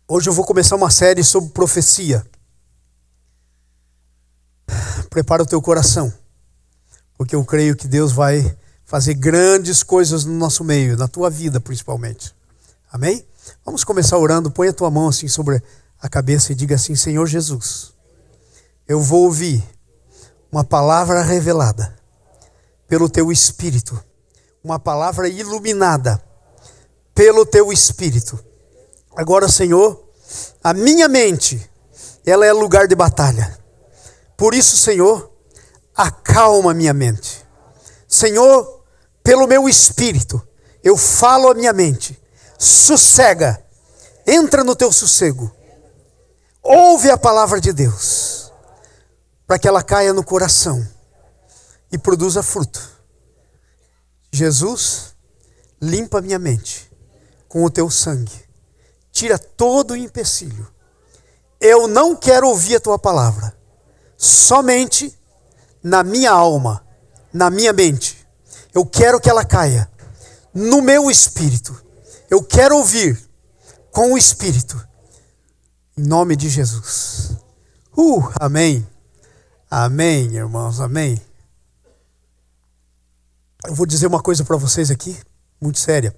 Hoje eu vou começar uma série sobre profecia. Prepara o teu coração, porque eu creio que Deus vai fazer grandes coisas no nosso meio, na tua vida principalmente. Amém? Vamos começar orando. Põe a tua mão assim sobre a cabeça e diga assim: Senhor Jesus, eu vou ouvir uma palavra revelada pelo teu Espírito, uma palavra iluminada pelo teu Espírito. Agora, Senhor, a minha mente, ela é lugar de batalha. Por isso, Senhor, acalma a minha mente. Senhor, pelo meu Espírito, eu falo a minha mente. Sossega, entra no teu sossego. Ouve a palavra de Deus, para que ela caia no coração e produza fruto. Jesus, limpa minha mente com o teu sangue. Tira todo o empecilho. Eu não quero ouvir a tua palavra somente na minha alma, na minha mente. Eu quero que ela caia no meu espírito. Eu quero ouvir com o Espírito. Em nome de Jesus. Amém. Amém, irmãos, amém. Eu vou dizer uma coisa para vocês aqui, muito séria.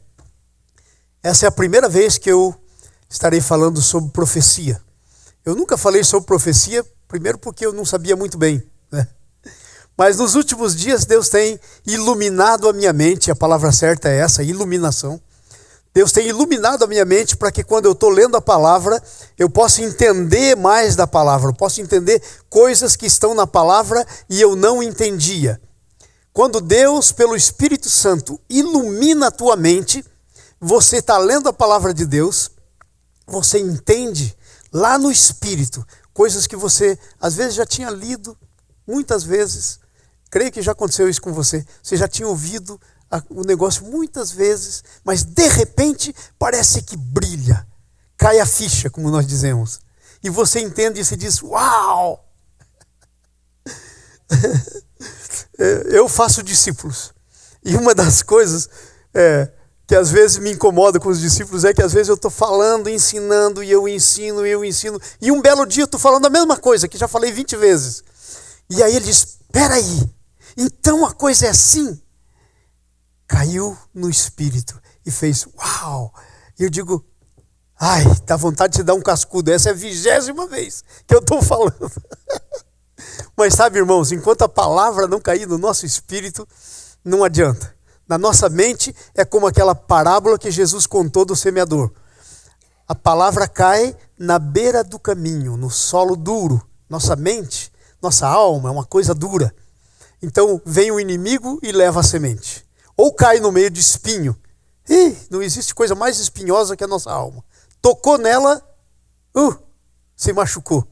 Essa é a primeira vez que eu estarei falando sobre profecia. Eu nunca falei sobre profecia, primeiro porque eu não sabia muito bem, né? Mas nos últimos dias Deus tem iluminado a minha mente, a palavra certa é essa, iluminação. Deus tem iluminado a minha mente para que quando eu estou lendo a palavra, eu possa entender mais da palavra, eu possa entender coisas que estão na palavra e eu não entendia. Quando Deus, pelo Espírito Santo, ilumina a tua mente, você está lendo a palavra de Deus, você entende lá no Espírito coisas que você às vezes já tinha lido, muitas vezes. Creio que já aconteceu isso com você. Você já tinha ouvido o negócio muitas vezes, mas de repente parece que brilha, cai a ficha, como nós dizemos. E você entende e se diz: uau! Eu faço discípulos. E uma das coisas que às vezes me incomoda com os discípulos é que às vezes eu estou falando, ensinando, e eu ensino. E um belo dia eu estou falando a mesma coisa, que já falei 20 vezes. E aí ele diz: espera aí, então a coisa é assim? Caiu no espírito e fez uau! E eu digo: ai, dá vontade de te dar um cascudo. Essa é a 20ª vez que eu estou falando. Mas sabe, irmãos, enquanto a palavra não cair no nosso espírito, não adianta. Na nossa mente é como aquela parábola que Jesus contou do semeador. A palavra cai na beira do caminho, no solo duro. Nossa mente, nossa alma é uma coisa dura. Então vem o inimigo e leva a semente. Ou cai no meio de espinho. Não existe coisa mais espinhosa que a nossa alma. Tocou nela, se machucou.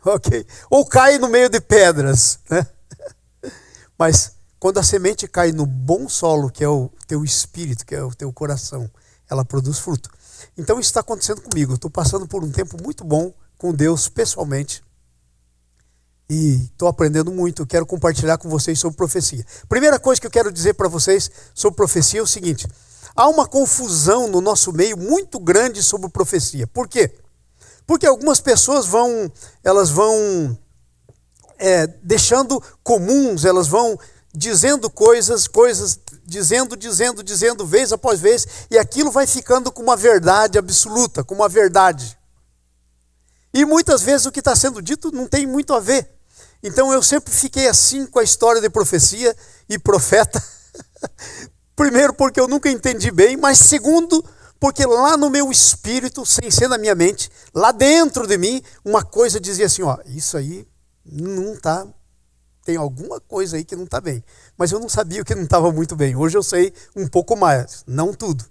Ok? Ou cai no meio de pedras, né? Mas quando a semente cai no bom solo, que é o teu espírito, que é o teu coração, ela produz fruto. Então isso está acontecendo comigo. Eu estou passando por um tempo muito bom com Deus pessoalmente. E estou aprendendo muito. Eu quero compartilhar com vocês sobre profecia. Primeira coisa que eu quero dizer para vocês sobre profecia é o seguinte: há uma confusão no nosso meio muito grande sobre profecia. Por quê? Porque algumas pessoas vão deixando comuns, elas vão dizendo coisas, dizendo, vez após vez, e aquilo vai ficando com uma verdade absoluta, com uma verdade. E muitas vezes o que está sendo dito não tem muito a ver. Então eu sempre fiquei assim com a história de profecia e profeta. Primeiro porque eu nunca entendi bem, mas segundo porque lá no meu espírito, sem ser na minha mente, lá dentro de mim, uma coisa dizia assim: isso aí não está... Tem alguma coisa aí que não está bem. Mas eu não sabia o que não estava muito bem. Hoje eu sei um pouco mais, não tudo.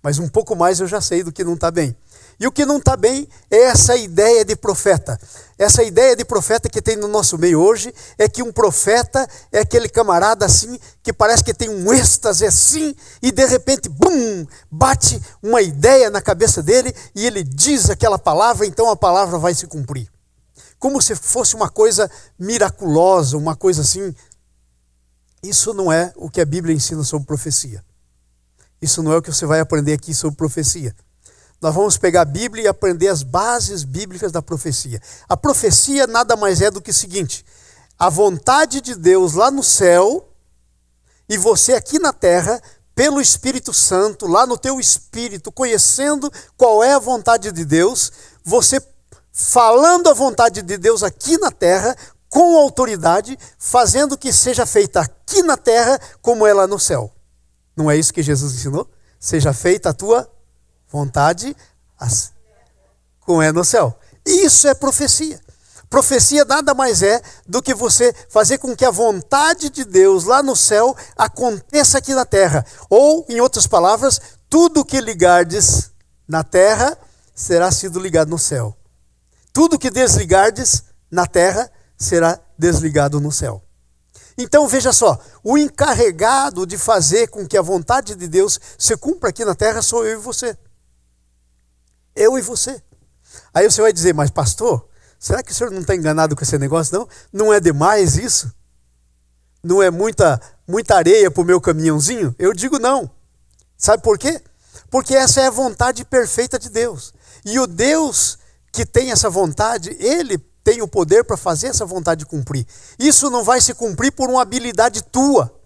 Mas um pouco mais eu já sei do que não está bem. E o que não está bem é essa ideia de profeta. Essa ideia de profeta que tem no nosso meio hoje é que um profeta é aquele camarada assim, que parece que tem um êxtase assim, e de repente, bum, bate uma ideia na cabeça dele e ele diz aquela palavra, então a palavra vai se cumprir. Como se fosse uma coisa miraculosa, uma coisa assim. Isso não é o que a Bíblia ensina sobre profecia. Isso não é o que você vai aprender aqui sobre profecia. nós vamos pegar a Bíblia e aprender as bases bíblicas da profecia. A profecia nada mais é do que o seguinte: a vontade de Deus lá no céu e você aqui na terra, pelo Espírito Santo, lá no teu espírito, conhecendo qual é a vontade de Deus, você falando a vontade de Deus aqui na terra, com autoridade, fazendo que seja feita aqui na terra como é lá no céu. Não é isso que Jesus ensinou? Seja feita a tua vontade, como é no céu. Isso é profecia. Profecia nada mais é do que você fazer com que a vontade de Deus lá no céu aconteça aqui na terra. Ou, em outras palavras, tudo que ligardes na terra será sido ligado no céu. Tudo que desligardes na terra será desligado no céu. Então veja só, o encarregado de fazer com que a vontade de Deus se cumpra aqui na terra sou eu e você. Eu e você. Aí você vai dizer, mas pastor, será que o senhor não está enganado com esse negócio, não? Não é demais isso? Não é muita areia para o meu caminhãozinho? Eu digo não. Sabe por quê? Porque essa é a vontade perfeita de Deus. E o Deus que tem essa vontade, Ele tem o poder para fazer essa vontade cumprir. Isso não vai se cumprir por uma habilidade tua.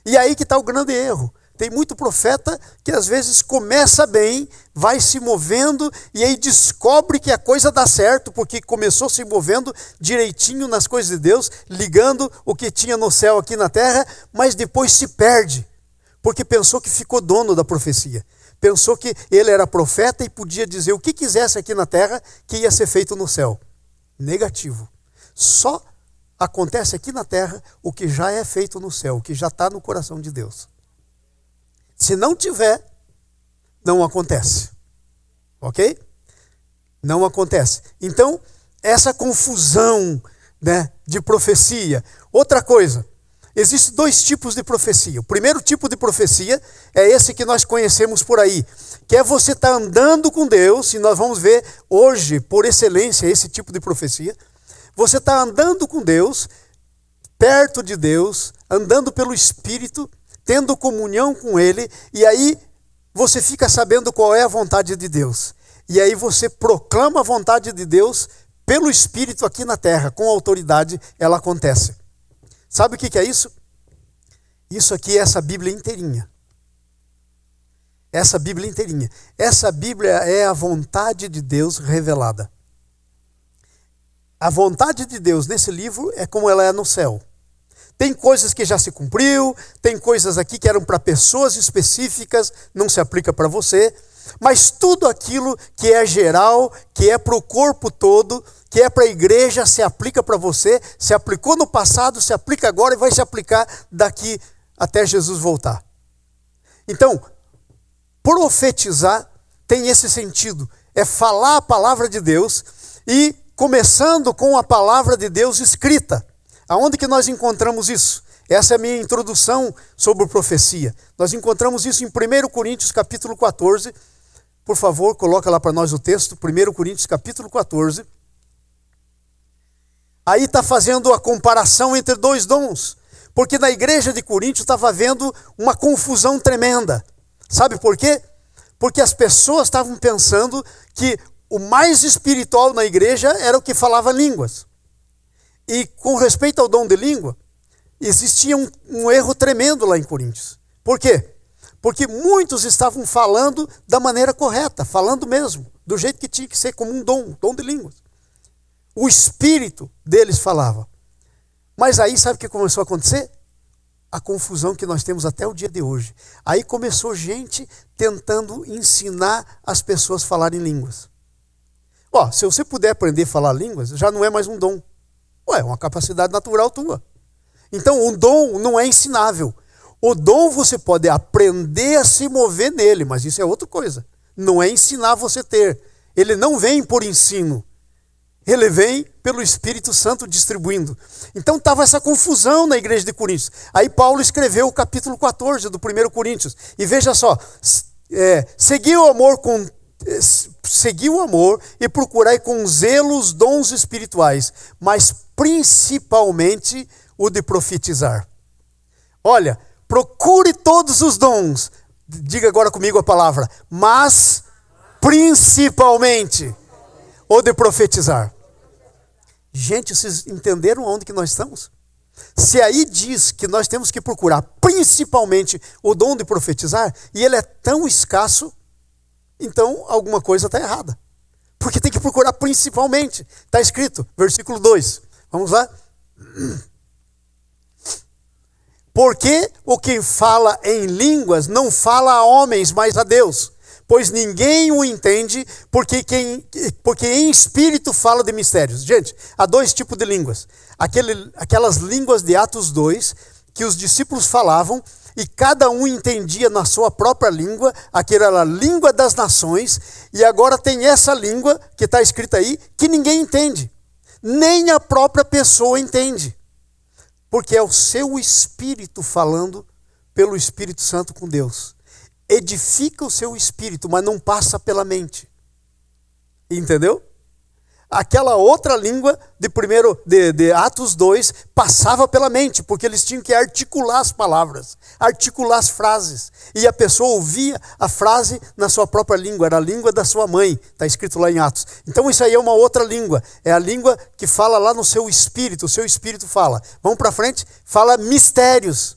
E aí que está o grande erro. Tem muito profeta que às vezes começa bem, vai se movendo e aí descobre que a coisa dá certo, porque começou se movendo direitinho nas coisas de Deus, ligando o que tinha no céu aqui na terra, mas depois se perde, porque pensou que ficou dono da profecia. Pensou que ele era profeta e podia dizer o que quisesse aqui na terra que ia ser feito no céu. Negativo. Só acontece aqui na terra o que já é feito no céu, o que já está no coração de Deus. Se não tiver, não acontece. Ok? Não acontece. Então, essa confusão, né, de profecia. Outra coisa, existem dois tipos de profecia. O primeiro tipo de profecia é esse que nós conhecemos por aí, que é você estar andando com Deus, e nós vamos ver hoje, por excelência, esse tipo de profecia. Você está andando com Deus, perto de Deus, andando pelo Espírito, tendo comunhão com Ele, e aí você fica sabendo qual é a vontade de Deus. E aí você proclama a vontade de Deus pelo Espírito aqui na terra, com autoridade, ela acontece. Sabe o que é isso? Isso aqui é essa Bíblia inteirinha. Essa Bíblia inteirinha. Essa Bíblia é a vontade de Deus revelada. A vontade de Deus nesse livro é como ela é no céu. Tem coisas que já se cumpriu, tem coisas aqui que eram para pessoas específicas, não se aplica para você, mas tudo aquilo que é geral, que é para o corpo todo, que é para a igreja, se aplica para você, se aplicou no passado, se aplica agora e vai se aplicar daqui até Jesus voltar. Então, profetizar tem esse sentido, é falar a palavra de Deus e começando com a palavra de Deus escrita. Aonde que nós encontramos isso? Essa é a minha introdução sobre profecia. Nós encontramos isso em 1 Coríntios capítulo 14. Por favor, coloca lá para nós o texto, 1 Coríntios capítulo 14. Aí está fazendo a comparação entre dois dons. Porque na igreja de Coríntio estava havendo uma confusão tremenda. Sabe por quê? Porque as pessoas estavam pensando que o mais espiritual na igreja era o que falava línguas. E com respeito ao dom de língua, existia um erro tremendo lá em Coríntios. Por quê? Porque muitos estavam falando da maneira correta, falando mesmo, do jeito que tinha que ser, como um dom de línguas. O espírito deles falava. Mas aí sabe o que começou a acontecer? A confusão que nós temos até o dia de hoje. Aí começou gente tentando ensinar as pessoas a falarem línguas. Se você puder aprender a falar línguas, já não é mais um dom. É uma capacidade natural tua. Então, o dom não é ensinável. O dom você pode aprender a se mover nele, mas isso é outra coisa. Não é ensinar você ter. Ele não vem por ensino. Ele vem pelo Espírito Santo distribuindo. Então estava essa confusão na igreja de Coríntios. Aí Paulo escreveu o capítulo 14 do 1 Coríntios. E veja só, segui o amor e procurai com zelo os dons espirituais, mas principalmente o de profetizar. Olha, procure todos os dons. Diga agora comigo a palavra, mas principalmente, ou de profetizar. Gente, vocês entenderam onde que nós estamos? Se aí diz que nós temos que procurar principalmente o dom de profetizar, e ele é tão escasso, então alguma coisa está errada. Porque tem que procurar principalmente. Está escrito, versículo 2. Vamos lá? Porque o que fala em línguas não fala a homens, mas a Deus. Pois ninguém o entende, porque em espírito fala de mistérios. Gente, há dois tipos de línguas. Aquelas línguas de Atos 2, que os discípulos falavam, e cada um entendia na sua própria língua, aquela era a língua das nações, e agora tem essa língua, que está escrita aí, que ninguém entende. Nem a própria pessoa entende. Porque é o seu espírito falando pelo Espírito Santo com Deus. Edifica o seu espírito, mas não passa pela mente. Entendeu? Aquela outra língua de Atos 2 passava pela mente, porque eles tinham que articular as palavras, articular as frases. E a pessoa ouvia a frase na sua própria língua, era a língua da sua mãe, está escrito lá em Atos. Então isso aí é uma outra língua, é a língua que fala lá no seu espírito, o seu espírito fala. Vamos para frente? Fala mistérios.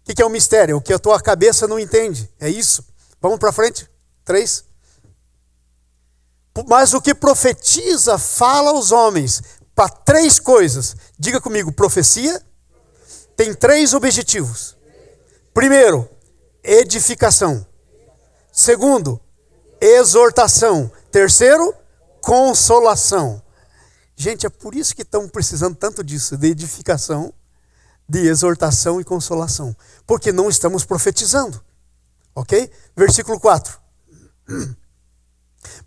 O que é um mistério? O que a tua cabeça não entende, é isso. Vamos para frente? 3. Mas o que profetiza fala aos homens para 3 coisas. Diga comigo, profecia tem 3 objetivos. Primeiro, edificação. Segundo, exortação. Terceiro, consolação. Gente, é por isso que estamos precisando tanto disso, de edificação, de exortação e consolação. Porque não estamos profetizando. Ok? Versículo 4.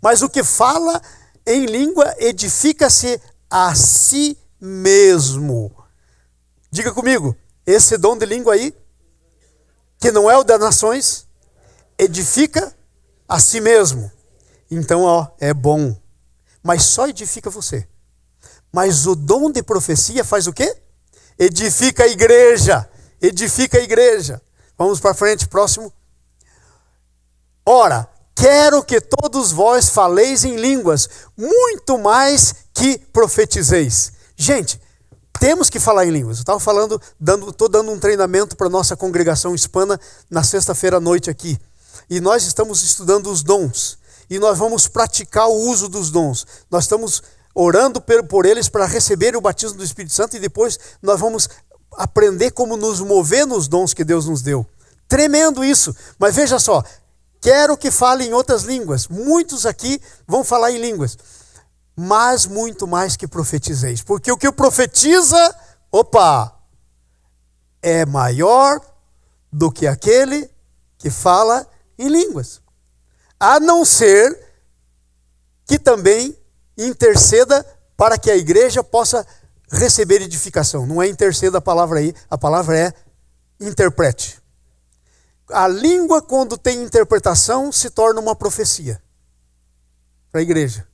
Mas o que fala em língua edifica-se a si mesmo. Diga comigo, esse dom de língua aí, que não é o das nações, edifica a si mesmo. Então, é bom. Mas só edifica você. Mas o dom de profecia faz o quê? Edifica a igreja. Edifica a igreja. Vamos para frente, próximo. Ora, quero que todos vós faleis em línguas, muito mais que profetizeis. Gente, temos que falar em línguas. Eu estava falando, estou dando um treinamento para a nossa congregação hispana na sexta-feira à noite aqui. E nós estamos estudando os dons. E nós vamos praticar o uso dos dons. Nós estamos orando por eles para receberem o batismo do Espírito Santo e depois nós vamos aprender como nos mover nos dons que Deus nos deu. Tremendo isso. Mas veja só. Quero que fale em outras línguas. Muitos aqui vão falar em línguas. Mas muito mais que profetizeis. Porque o que profetiza, é maior do que aquele que fala em línguas. A não ser que também interceda para que a igreja possa receber edificação. Não é interceda a palavra aí, a palavra é interprete. A língua, quando tem interpretação, se torna uma profecia para a igreja.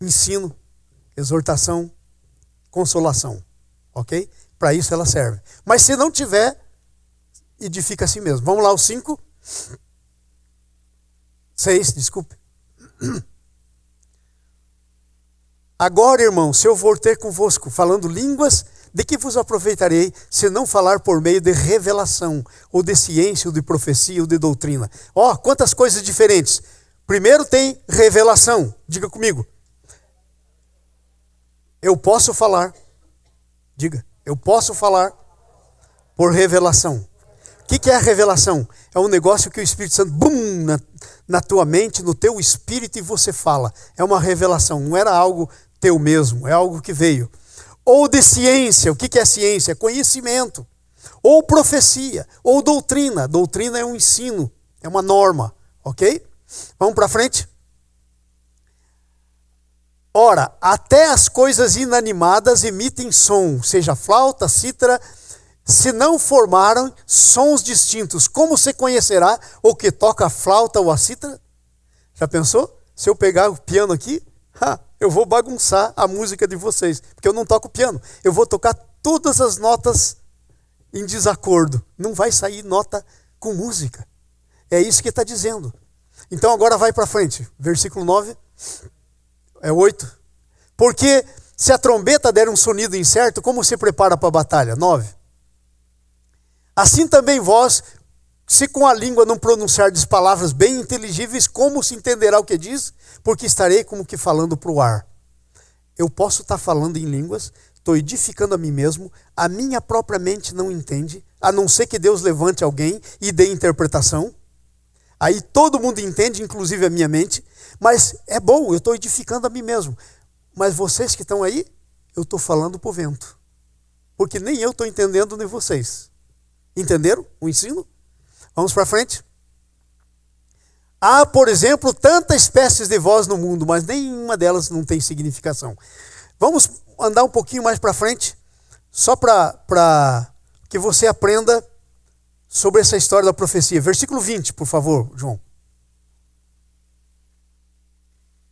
Ensino, exortação, consolação. Ok? Para isso ela serve. Mas se não tiver, edifica a si mesmo. Vamos lá, o 5. 6, desculpe. Agora, irmão, se eu for ter convosco falando línguas, de que vos aproveitarei, se não falar por meio de revelação, ou de ciência, ou de profecia, ou de doutrina? Quantas coisas diferentes. Primeiro tem revelação. Diga comigo. Eu posso falar. Diga. Eu posso falar por revelação. O que é a revelação? É um negócio que o Espírito Santo, na tua mente, no teu espírito, e você fala. É uma revelação, não era algo teu mesmo, é algo que veio. Ou de ciência. O que é ciência? É conhecimento. Ou profecia, ou doutrina. Doutrina é um ensino, é uma norma, ok? Vamos para frente? Ora, até as coisas inanimadas emitem som, seja flauta, cítara, se não formaram sons distintos. Como se conhecerá o que toca a flauta ou a cítara? Já pensou? Se eu pegar o piano aqui, eu vou bagunçar a música de vocês, porque eu não toco piano. Eu vou tocar todas as notas em desacordo. Não vai sair nota com música. É isso que está dizendo. Então agora vai para frente. Versículo 9. É 8. Porque se a trombeta der um sonido incerto, como se prepara para a batalha? 9. Assim também vós, se com a língua não pronunciardes palavras bem inteligíveis, como se entenderá o que diz? Porque estarei como que falando para o ar. Eu posso estar falando em línguas, estou edificando a mim mesmo, a minha própria mente não entende, a não ser que Deus levante alguém e dê interpretação. Aí todo mundo entende, inclusive a minha mente, mas é bom, eu estou edificando a mim mesmo. Mas vocês que estão aí, eu estou falando para o vento. Porque nem eu estou entendendo, nem vocês. Entenderam o ensino? Vamos para frente. Há, por exemplo, tantas espécies de voz no mundo, mas nenhuma delas não tem significação. Vamos andar um pouquinho mais para frente, só para que você aprenda sobre essa história da profecia. Versículo 20, por favor, João.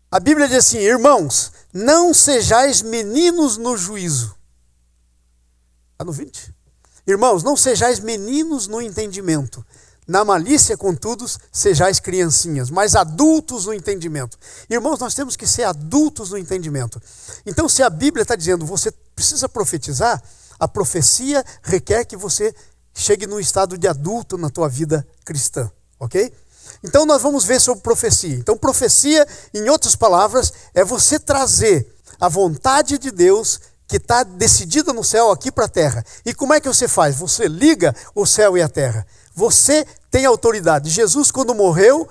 A Bíblia diz assim: irmãos, não sejais meninos no juízo. Está no 20? Irmãos, não sejais meninos no entendimento. Na malícia, contudo, sejais criancinhas, mas adultos no entendimento. Irmãos, nós temos que ser adultos no entendimento. Então, se a Bíblia está dizendo você precisa profetizar, a profecia requer que você chegue num estado de adulto na tua vida cristã, ok? Então, nós vamos ver sobre profecia. Então, profecia, em outras palavras, é você trazer a vontade de Deus que está decidida no céu aqui para a terra. E como é que você faz? Você liga o céu e a terra. Você tem autoridade. Jesus, quando morreu,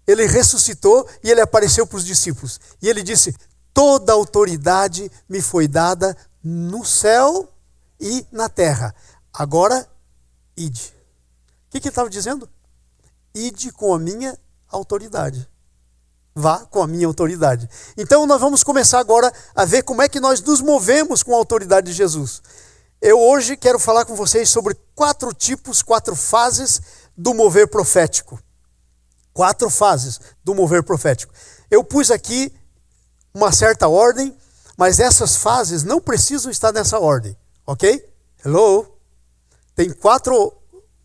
ele ressuscitou e ele apareceu para os discípulos. E ele disse: toda autoridade me foi dada no céu e na terra. Agora, ide. O que ele estava dizendo? Ide com a minha autoridade. Vá com a minha autoridade. Então nós vamos começar agora a ver como é que nós nos movemos com a autoridade de Jesus. Eu hoje quero falar com vocês sobre 4 tipos, 4 fases do mover profético. 4 fases do mover profético. Eu pus aqui uma certa ordem, mas essas fases não precisam estar nessa ordem, ok? Hello? Tem 4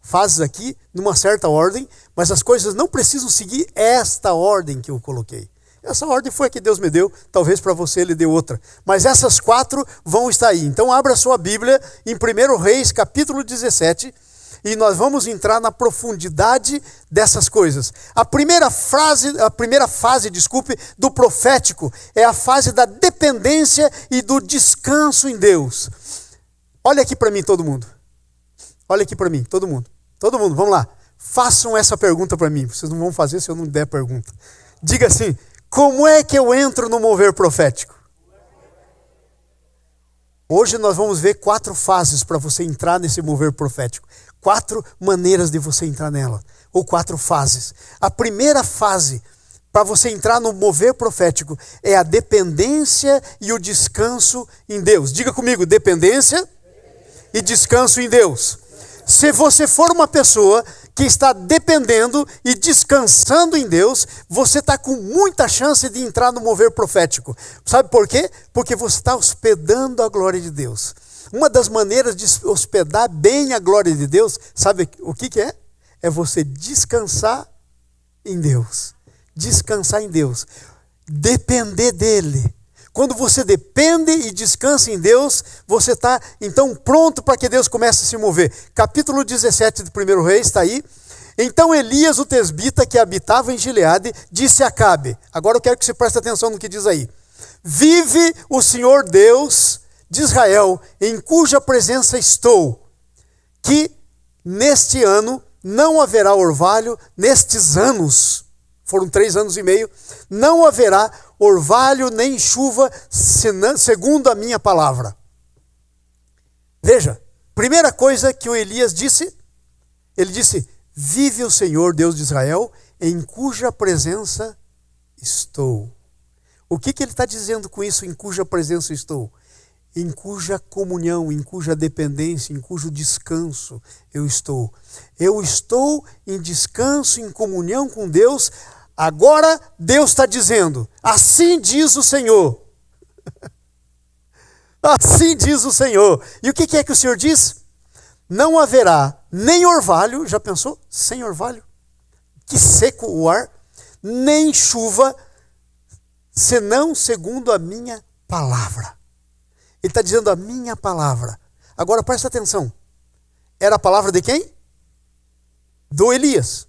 fases aqui, numa certa ordem, mas as coisas não precisam seguir esta ordem que eu coloquei. Essa ordem foi a que Deus me deu, talvez para você Ele deu outra. Mas essas 4 vão estar aí. Então abra sua Bíblia em 1 Reis, capítulo 17, e nós vamos entrar na profundidade dessas coisas. A primeira fase, do profético é a fase da dependência e do descanso em Deus. Olha aqui para mim todo mundo. Olha aqui para mim, todo mundo. Todo mundo, vamos lá. Façam essa pergunta para mim. Vocês não vão fazer se eu não der a pergunta. Diga assim: como é que eu entro no mover profético? Hoje nós vamos ver 4 fases para você entrar nesse mover profético. 4 maneiras de você entrar nela. Ou 4 fases. A primeira fase para você entrar no mover profético é a dependência e o descanso em Deus. Diga comigo: dependência e descanso em Deus. Se você for uma pessoa que está dependendo e descansando em Deus, você está com muita chance de entrar no mover profético. Sabe por quê? Porque você está hospedando a glória de Deus. Uma das maneiras de hospedar bem a glória de Deus, sabe o que é? É você descansar em Deus. Descansar em Deus. Depender dEle. Quando você depende e descansa em Deus, você está então pronto para que Deus comece a se mover. Capítulo 17 do 1 Reis está aí. Então Elias, o tesbita, que habitava em Gileade, disse a Acabe. Agora eu quero que você preste atenção no que diz aí. Vive o Senhor Deus de Israel, em cuja presença estou, que neste ano não haverá orvalho, nestes anos, foram 3 anos e meio, não haverá orvalho nem chuva, segundo a minha palavra. Veja, primeira coisa que o Elias disse, ele disse: vive o Senhor Deus de Israel, em cuja presença estou. O que ele está dizendo com isso, em cuja presença estou? Em cuja comunhão, em cuja dependência, em cujo descanso eu estou. Eu estou em descanso, em comunhão com Deus. Agora Deus está dizendo: assim diz o Senhor. Assim diz o Senhor. E o que é que o Senhor diz? Não haverá nem orvalho. Já pensou? Sem orvalho? Que seco o ar. nem chuva, senão segundo a minha palavra. Ele está dizendo a minha palavra. Agora presta atenção. Era a palavra de quem? Do Elias.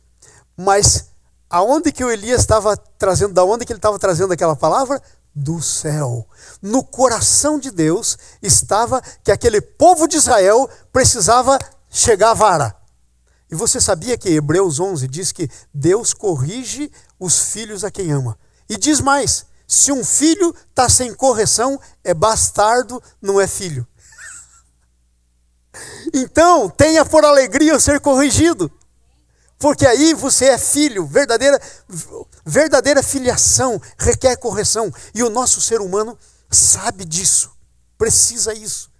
Mas aonde que o Elias estava trazendo, da onde que ele estava trazendo aquela palavra? Do céu. No coração de Deus estava que aquele povo de Israel precisava chegar à vara. E você sabia que Hebreus 11 diz que Deus corrige os filhos a quem ama. E diz mais, se um filho está sem correção, é bastardo, não é filho. Então, tenha por alegria o ser corrigido. Porque aí você é filho, verdadeira filiação requer correção. E o nosso ser humano sabe disso, precisa isso.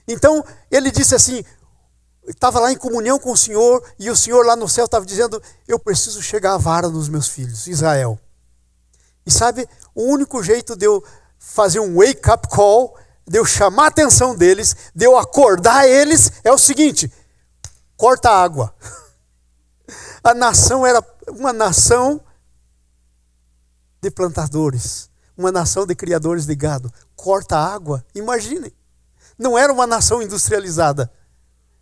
Então, ele disse assim, estava lá em comunhão com o Senhor, e o Senhor lá no céu estava dizendo, eu preciso chegar à vara dos meus filhos, Israel. E sabe, o único jeito de eu fazer um wake-up call, de eu chamar a atenção deles, de eu acordar eles, é o seguinte, corta a água. A nação era uma nação de plantadores, uma nação de criadores de gado. Corta a água, imaginem. Não era uma nação industrializada,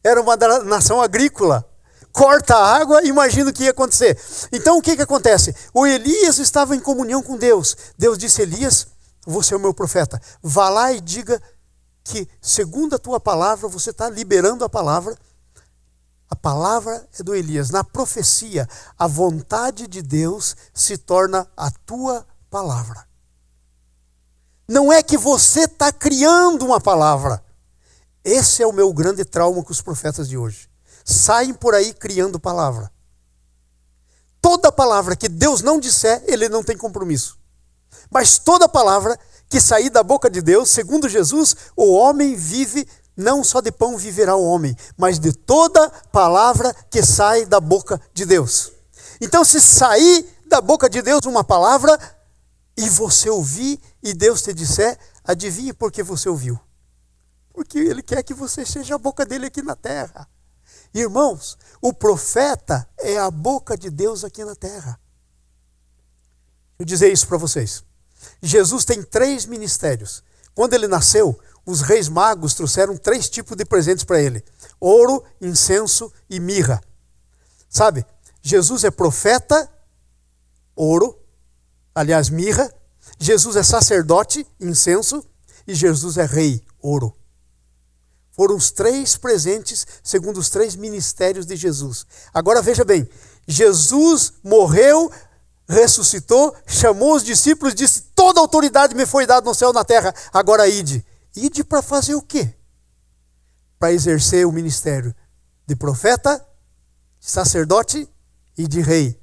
era uma nação agrícola. Corta a água, imagina o que ia acontecer. Então o que acontece? O Elias estava em comunhão com Deus. Deus disse, Elias, você é o meu profeta. Vá lá e diga que segundo a tua palavra, você está liberando a palavra. A palavra é do Elias. Na profecia, a vontade de Deus se torna a tua palavra. Não é que você está criando uma palavra. Esse é o meu grande trauma com os profetas de hoje. Saem por aí criando palavra. Toda palavra que Deus não disser, ele não tem compromisso. Mas toda palavra que sair da boca de Deus, segundo Jesus, o homem vive, não só de pão viverá o homem, mas de toda palavra que sai da boca de Deus. Então, se sair da boca de Deus uma palavra, e você ouvir, e Deus te disser, adivinhe por que você ouviu. Porque Ele quer que você seja a boca dele aqui na terra. Irmãos, o profeta é a boca de Deus aqui na terra. Eu dizer isso para vocês. Jesus tem 3 ministérios. Quando ele nasceu, os reis magos trouxeram 3 tipos de presentes para ele. Ouro, incenso e mirra. Sabe, Jesus é profeta, ouro, aliás, mirra. Jesus é sacerdote, incenso. E Jesus é rei, ouro. Foram os 3 presentes, segundo os 3 ministérios de Jesus. Agora veja bem, Jesus morreu, ressuscitou, chamou os discípulos, disse, toda a autoridade me foi dada no céu e na terra, agora ide. Ide para fazer o quê? Para exercer o ministério de profeta, de sacerdote e de rei.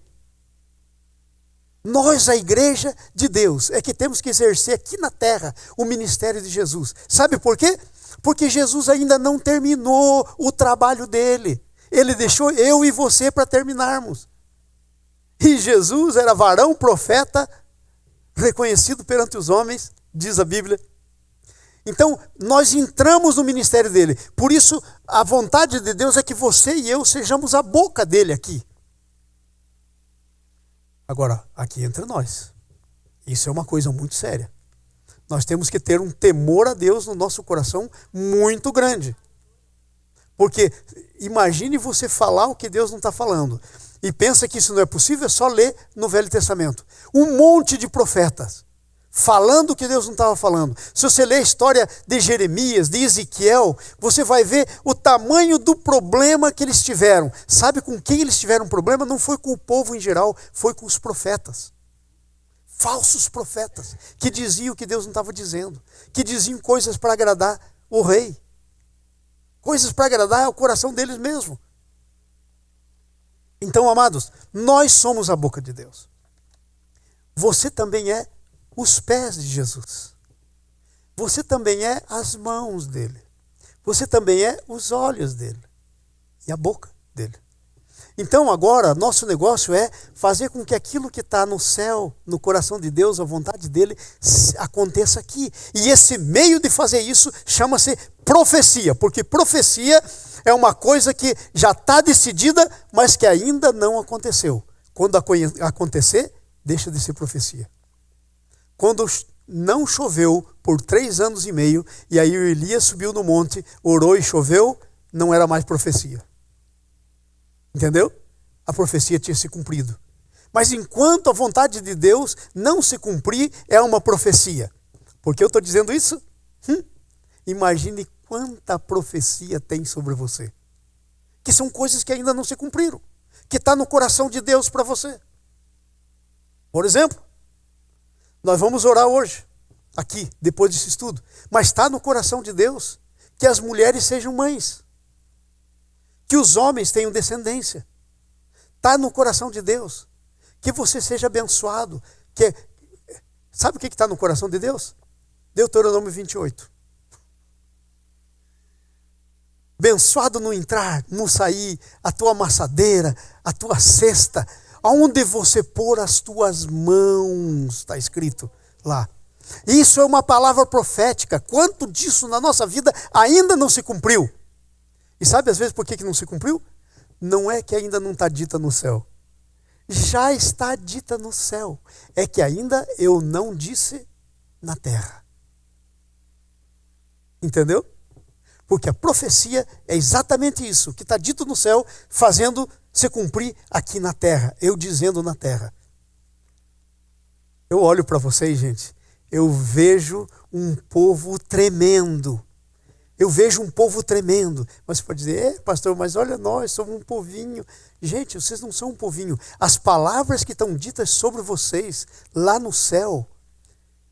Nós, a igreja de Deus, é que temos que exercer aqui na terra o ministério de Jesus. Sabe por quê? Porque Jesus ainda não terminou o trabalho dele. Ele deixou eu e você para terminarmos. E Jesus era varão, profeta, reconhecido perante os homens, diz a Bíblia. Então, nós entramos no ministério dele. Por isso, a vontade de Deus é que você e eu sejamos a boca dele aqui. Agora, aqui entre nós. Isso é uma coisa muito séria. Nós temos que ter um temor a Deus no nosso coração muito grande. Porque imagine você falar o que Deus não está falando. E pensa que isso não é possível, é só ler no Velho Testamento. Um monte de profetas falando o que Deus não estava falando. Se você ler a história de Jeremias, de Ezequiel, você vai ver o tamanho do problema que eles tiveram. Sabe com quem eles tiveram problema? Não foi com o povo em geral, foi com os profetas. Falsos profetas, que diziam o que Deus não estava dizendo, que diziam coisas para agradar o rei, coisas para agradar o coração deles mesmo. Então, amados, nós somos a boca de Deus. Você também é os pés de Jesus. Você também é as mãos dele. Você também é os olhos dele e a boca dele. Então agora, nosso negócio é fazer com que aquilo que está no céu, no coração de Deus, a vontade dele, aconteça aqui. E esse meio de fazer isso chama-se profecia, porque profecia é uma coisa que já está decidida, mas que ainda não aconteceu. Quando acontecer, deixa de ser profecia. Quando não choveu por 3 anos e meio, e aí o Elias subiu no monte, orou e choveu, não era mais profecia. Entendeu? A profecia tinha se cumprido. Mas enquanto a vontade de Deus não se cumprir, é uma profecia. Por que eu estou dizendo isso? Imagine quanta profecia tem sobre você. Que são coisas que ainda não se cumpriram. Que está no coração de Deus para você. Por exemplo, nós vamos orar hoje, aqui, depois desse estudo. Mas está no coração de Deus que as mulheres sejam mães. Que os homens tenham descendência. Está no coração de Deus que você seja abençoado. Sabe o que está no coração de Deus? Deuteronômio 28. Abençoado no entrar, no sair, a tua amassadeira, a tua cesta, aonde você pôr as tuas mãos, está escrito lá. Isso é uma palavra profética. Quanto disso na nossa vida ainda não se cumpriu? E sabe às vezes por que não se cumpriu? Não é que ainda não está dita no céu. Já está dita no céu. É que ainda eu não disse na terra. Entendeu? Porque a profecia é exatamente isso, que está dito no céu, fazendo se cumprir aqui na terra, eu dizendo na terra. Eu olho para vocês, gente, eu vejo um povo tremendo. Eu vejo um povo tremendo. Mas você pode dizer, pastor, mas olha nós, somos um povinho. Gente, vocês não são um povinho. As palavras que estão ditas sobre vocês, lá no céu,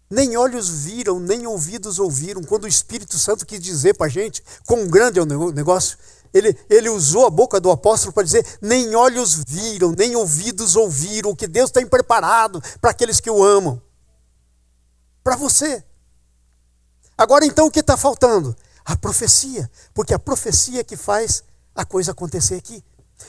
nem olhos viram, nem ouvidos ouviram. Quando o Espírito Santo quis dizer para a gente quão grande é o negócio, ele usou a boca do apóstolo para dizer, nem olhos viram, nem ouvidos ouviram, o que Deus tem preparado para aqueles que o amam. Para você. Agora então o que está faltando? A profecia, porque a profecia é que faz a coisa acontecer aqui.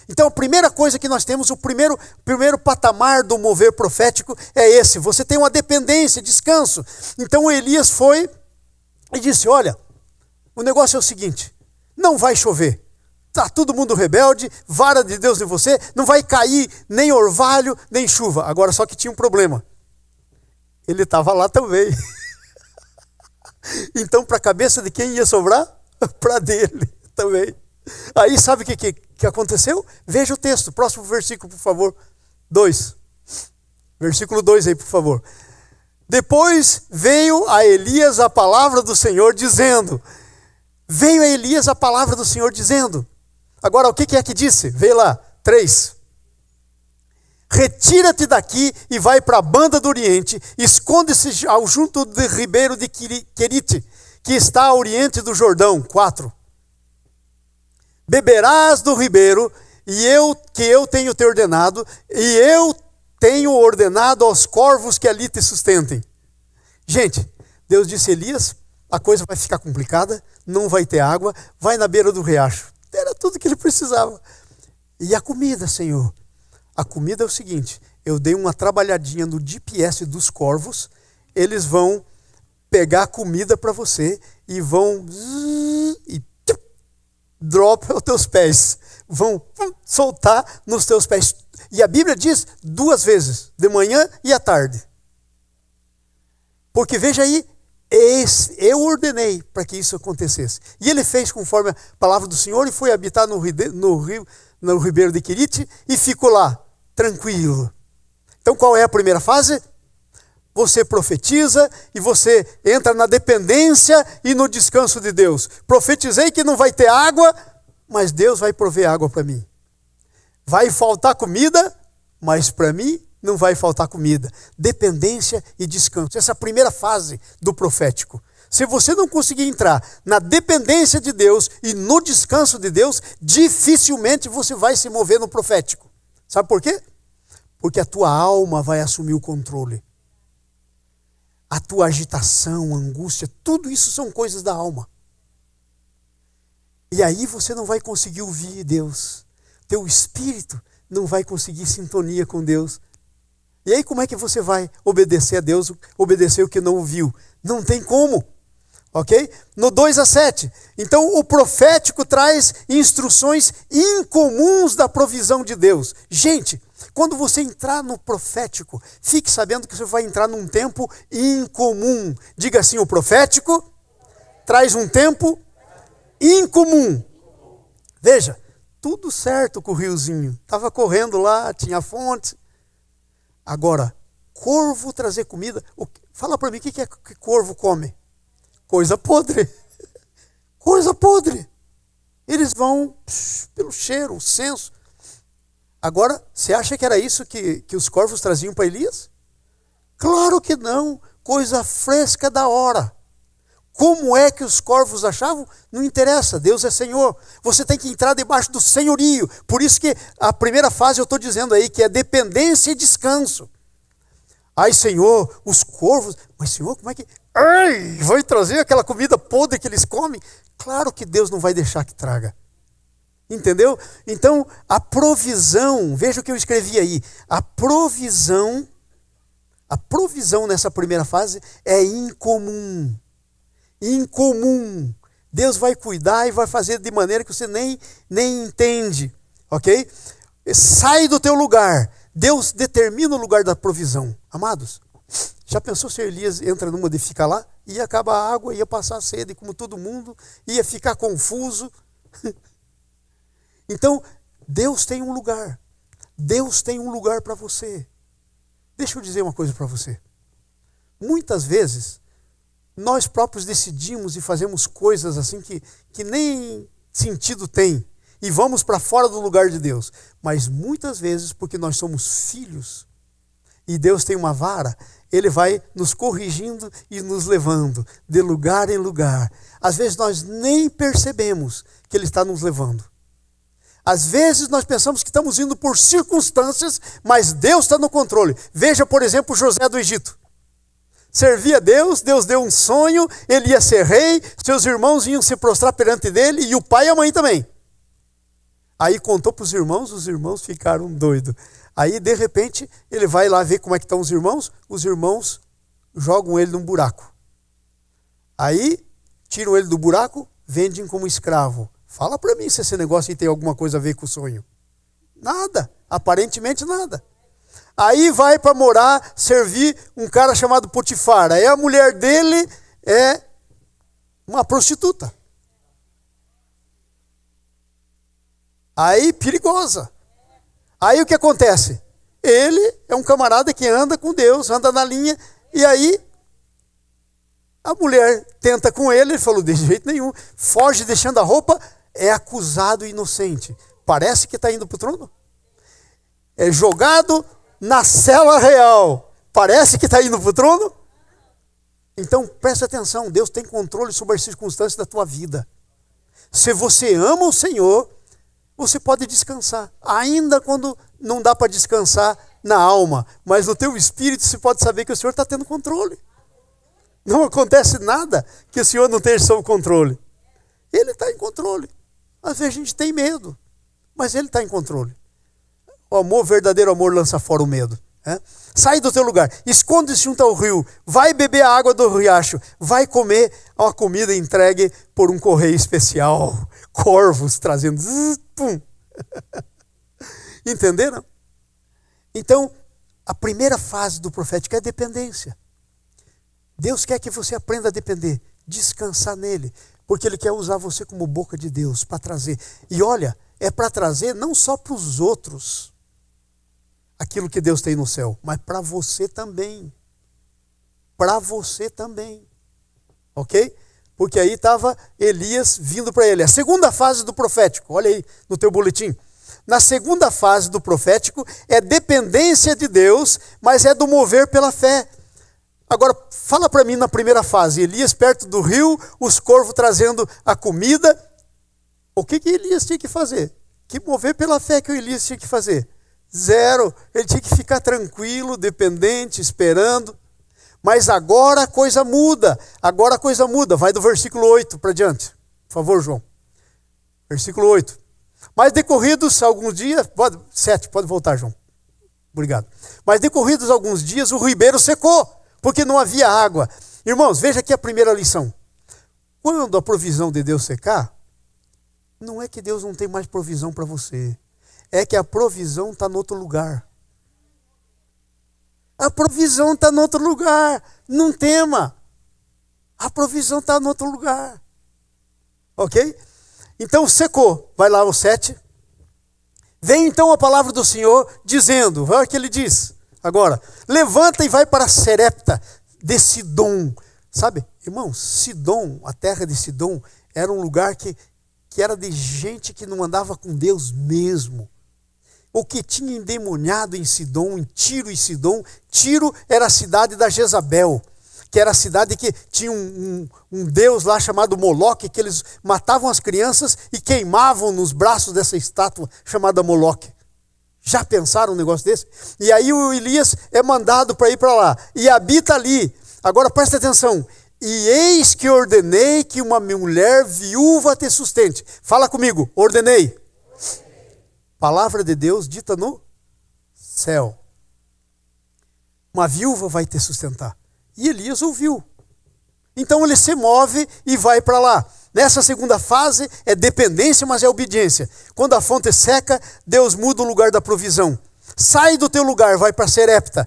Então a primeira coisa que nós temos, o primeiro patamar do mover profético é esse. Você tem uma dependência, descanso. Então Elias foi e disse, olha, o negócio é o seguinte, não vai chover. Está todo mundo rebelde, vara de Deus em você, não vai cair nem orvalho, nem chuva. Agora só que tinha um problema. Ele estava lá também. Então para a cabeça de quem ia sobrar? Para dele também. Aí sabe o que aconteceu? Veja o texto, próximo versículo, por favor. 2. Versículo 2 aí, por favor. Depois veio a Elias a palavra do Senhor dizendo. Veio a Elias a palavra do Senhor dizendo. Agora o que é que disse? Veio lá, 3. Retira-te daqui e vai para a banda do Oriente, esconde-se ao junto do ribeiro de Querite, que está ao oriente do Jordão. 4. Beberás do ribeiro, que eu tenho te ordenado, e eu tenho ordenado aos corvos que ali te sustentem. Gente, Deus disse a Elias, a coisa vai ficar complicada, não vai ter água, vai na beira do riacho. Era tudo que ele precisava. E a comida, Senhor? A comida é o seguinte, eu dei uma trabalhadinha no GPS dos corvos, eles vão pegar comida para você e vão drop aos teus pés, vão soltar nos teus pés. E a Bíblia diz 2 vezes, de manhã e à tarde. Porque veja aí, eu ordenei para que isso acontecesse. E ele fez conforme a palavra do Senhor e foi habitar no ribeiro de Querite e ficou lá, tranquilo. Então qual é a primeira fase? Você profetiza e você entra na dependência e no descanso de Deus. Profetizei que não vai ter água, mas Deus vai prover água para mim. Vai faltar comida, mas para mim não vai faltar comida. Dependência e descanso. Essa é a primeira fase do profético. Se você não conseguir entrar na dependência de Deus e no descanso de Deus, dificilmente você vai se mover no profético. Sabe por quê? Porque a tua alma vai assumir o controle. A tua agitação, angústia, tudo isso são coisas da alma. E aí você não vai conseguir ouvir Deus. Teu espírito não vai conseguir sintonia com Deus. E aí como é que você vai obedecer a Deus, obedecer o que não ouviu? Não tem como. Ok? No 2-7. Então o profético traz instruções incomuns da provisão de Deus. Gente, Quando você entrar no profético, fique sabendo que você vai entrar num tempo incomum. Diga assim, o profético traz um tempo incomum. Veja, tudo certo com o riozinho. Estava correndo lá, tinha fonte. Agora, corvo trazer comida. Fala para mim, o que corvo come? Coisa podre. Coisa podre. Eles vão pelo cheiro, o senso. Agora, você acha que era isso que os corvos traziam para Elias? Claro que não. Coisa fresca da hora. Como é que os corvos achavam? Não interessa, Deus é Senhor. Você tem que entrar debaixo do senhorio. Por isso que a primeira fase eu estou dizendo aí, que é dependência e descanso. Ai, Senhor, os corvos... Mas, Senhor, como é que... Ai, vai trazer aquela comida podre que eles comem? Claro que Deus não vai deixar que traga. Entendeu? Então, a provisão, veja o que eu escrevi aí. A provisão nessa primeira fase é incomum. Incomum. Deus vai cuidar e vai fazer de maneira que você nem entende. Ok? Sai do teu lugar. Deus determina o lugar da provisão. Amados, já pensou se Elias entra numa de ficar lá? Ia acabar a água, ia passar sede como todo mundo, ia ficar confuso. Então, Deus tem um lugar. Deus tem um lugar para você. Deixa eu dizer uma coisa para você. Muitas vezes, nós próprios decidimos e fazemos coisas assim que nem sentido tem. E vamos para fora do lugar de Deus. Mas muitas vezes, porque nós somos filhos, e Deus tem uma vara, Ele vai nos corrigindo e nos levando de lugar em lugar. Às vezes nós nem percebemos que Ele está nos levando. Às vezes nós pensamos que estamos indo por circunstâncias, mas Deus está no controle. Veja, por exemplo, José do Egito. Servia a Deus, Deus deu um sonho, ele ia ser rei, seus irmãos iam se prostrar perante dele, e o pai e a mãe também. Aí contou para os irmãos ficaram doidos. Aí, de repente, ele vai lá ver como é que estão os irmãos jogam ele num buraco. Aí, tiram ele do buraco, vendem como escravo. Fala para mim se esse negócio aí tem alguma coisa a ver com o sonho. Nada, aparentemente nada. Aí vai para morar, servir um cara chamado Potifar. Aí a mulher dele é uma prostituta. Aí perigosa. Aí o que acontece? Ele é um camarada que anda com Deus, anda na linha, e aí a mulher tenta com ele, ele falou, de jeito nenhum, foge deixando a roupa, é acusado inocente. Parece que está indo para o trono. É jogado na cela real. Parece que está indo para o trono. Então preste atenção, Deus tem controle sobre as circunstâncias da tua vida. Se você ama o Senhor, você pode descansar, ainda quando não dá para descansar na alma, mas no teu espírito você pode saber que o Senhor está tendo controle. Não acontece nada que o Senhor não esteja sob controle. Ele está em controle. Às vezes a gente tem medo, mas Ele está em controle. O verdadeiro amor lança fora o medo. Sai do teu lugar, esconde-se junto ao rio, vai beber a água do riacho, vai comer uma comida entregue por um correio especial, corvos trazendo, pum. Entenderam? Então, a primeira fase do profético é a dependência. Deus quer que você aprenda a depender, descansar nele, porque Ele quer usar você como boca de Deus para trazer. E olha, é para trazer não só para os outros aquilo que Deus tem no céu, mas para você também. Para você também. Ok? Porque aí estava Elias vindo para ele. A segunda fase do profético, olha aí no teu boletim. Na segunda fase do profético é dependência de Deus, mas é do mover pela fé. Agora, fala para mim na primeira fase, Elias perto do rio, os corvos trazendo a comida. O que Elias tinha que fazer? Que mover pela fé que o Elias tinha que fazer? Zero. Ele tinha que ficar tranquilo, dependente, esperando. Mas agora a coisa muda. Agora a coisa muda. Vai do versículo 8 para diante. Por favor, João. Versículo 8. Mas decorridos alguns dias... 7, pode voltar, João. Obrigado. Mas decorridos alguns dias, o ribeiro secou, porque não havia água. Irmãos, veja aqui a primeira lição. Quando a provisão de Deus secar, não é que Deus não tem mais provisão para você. É que a provisão está em outro lugar. A provisão está em outro lugar. Não tema. A provisão está em outro lugar. Ok? Então secou. Vai lá o 7. Vem então a palavra do Senhor dizendo, olha o que ele diz agora. Levanta e vai para Serepta de Sidom. Sabe, irmão, Sidom, a terra de Sidom, era um lugar que era de gente que não andava com Deus mesmo. O que tinha endemoniado em Sidom, em Tiro e Sidom. Tiro era a cidade da Jezabel, que era a cidade que tinha um deus lá chamado Moloque, que eles matavam as crianças e queimavam nos braços dessa estátua chamada Moloque. Já pensaram um negócio desse? E aí o Elias é mandado para ir para lá, e habita ali. Agora presta atenção. E eis que ordenei que uma mulher viúva te sustente. Fala comigo, ordenei. Palavra de Deus dita no céu. Uma viúva vai te sustentar. E Elias ouviu. Então ele se move e vai para lá. Nessa segunda fase é dependência, mas é obediência. Quando a fonte seca, Deus muda o lugar da provisão. Sai do teu lugar, vai para Serepta.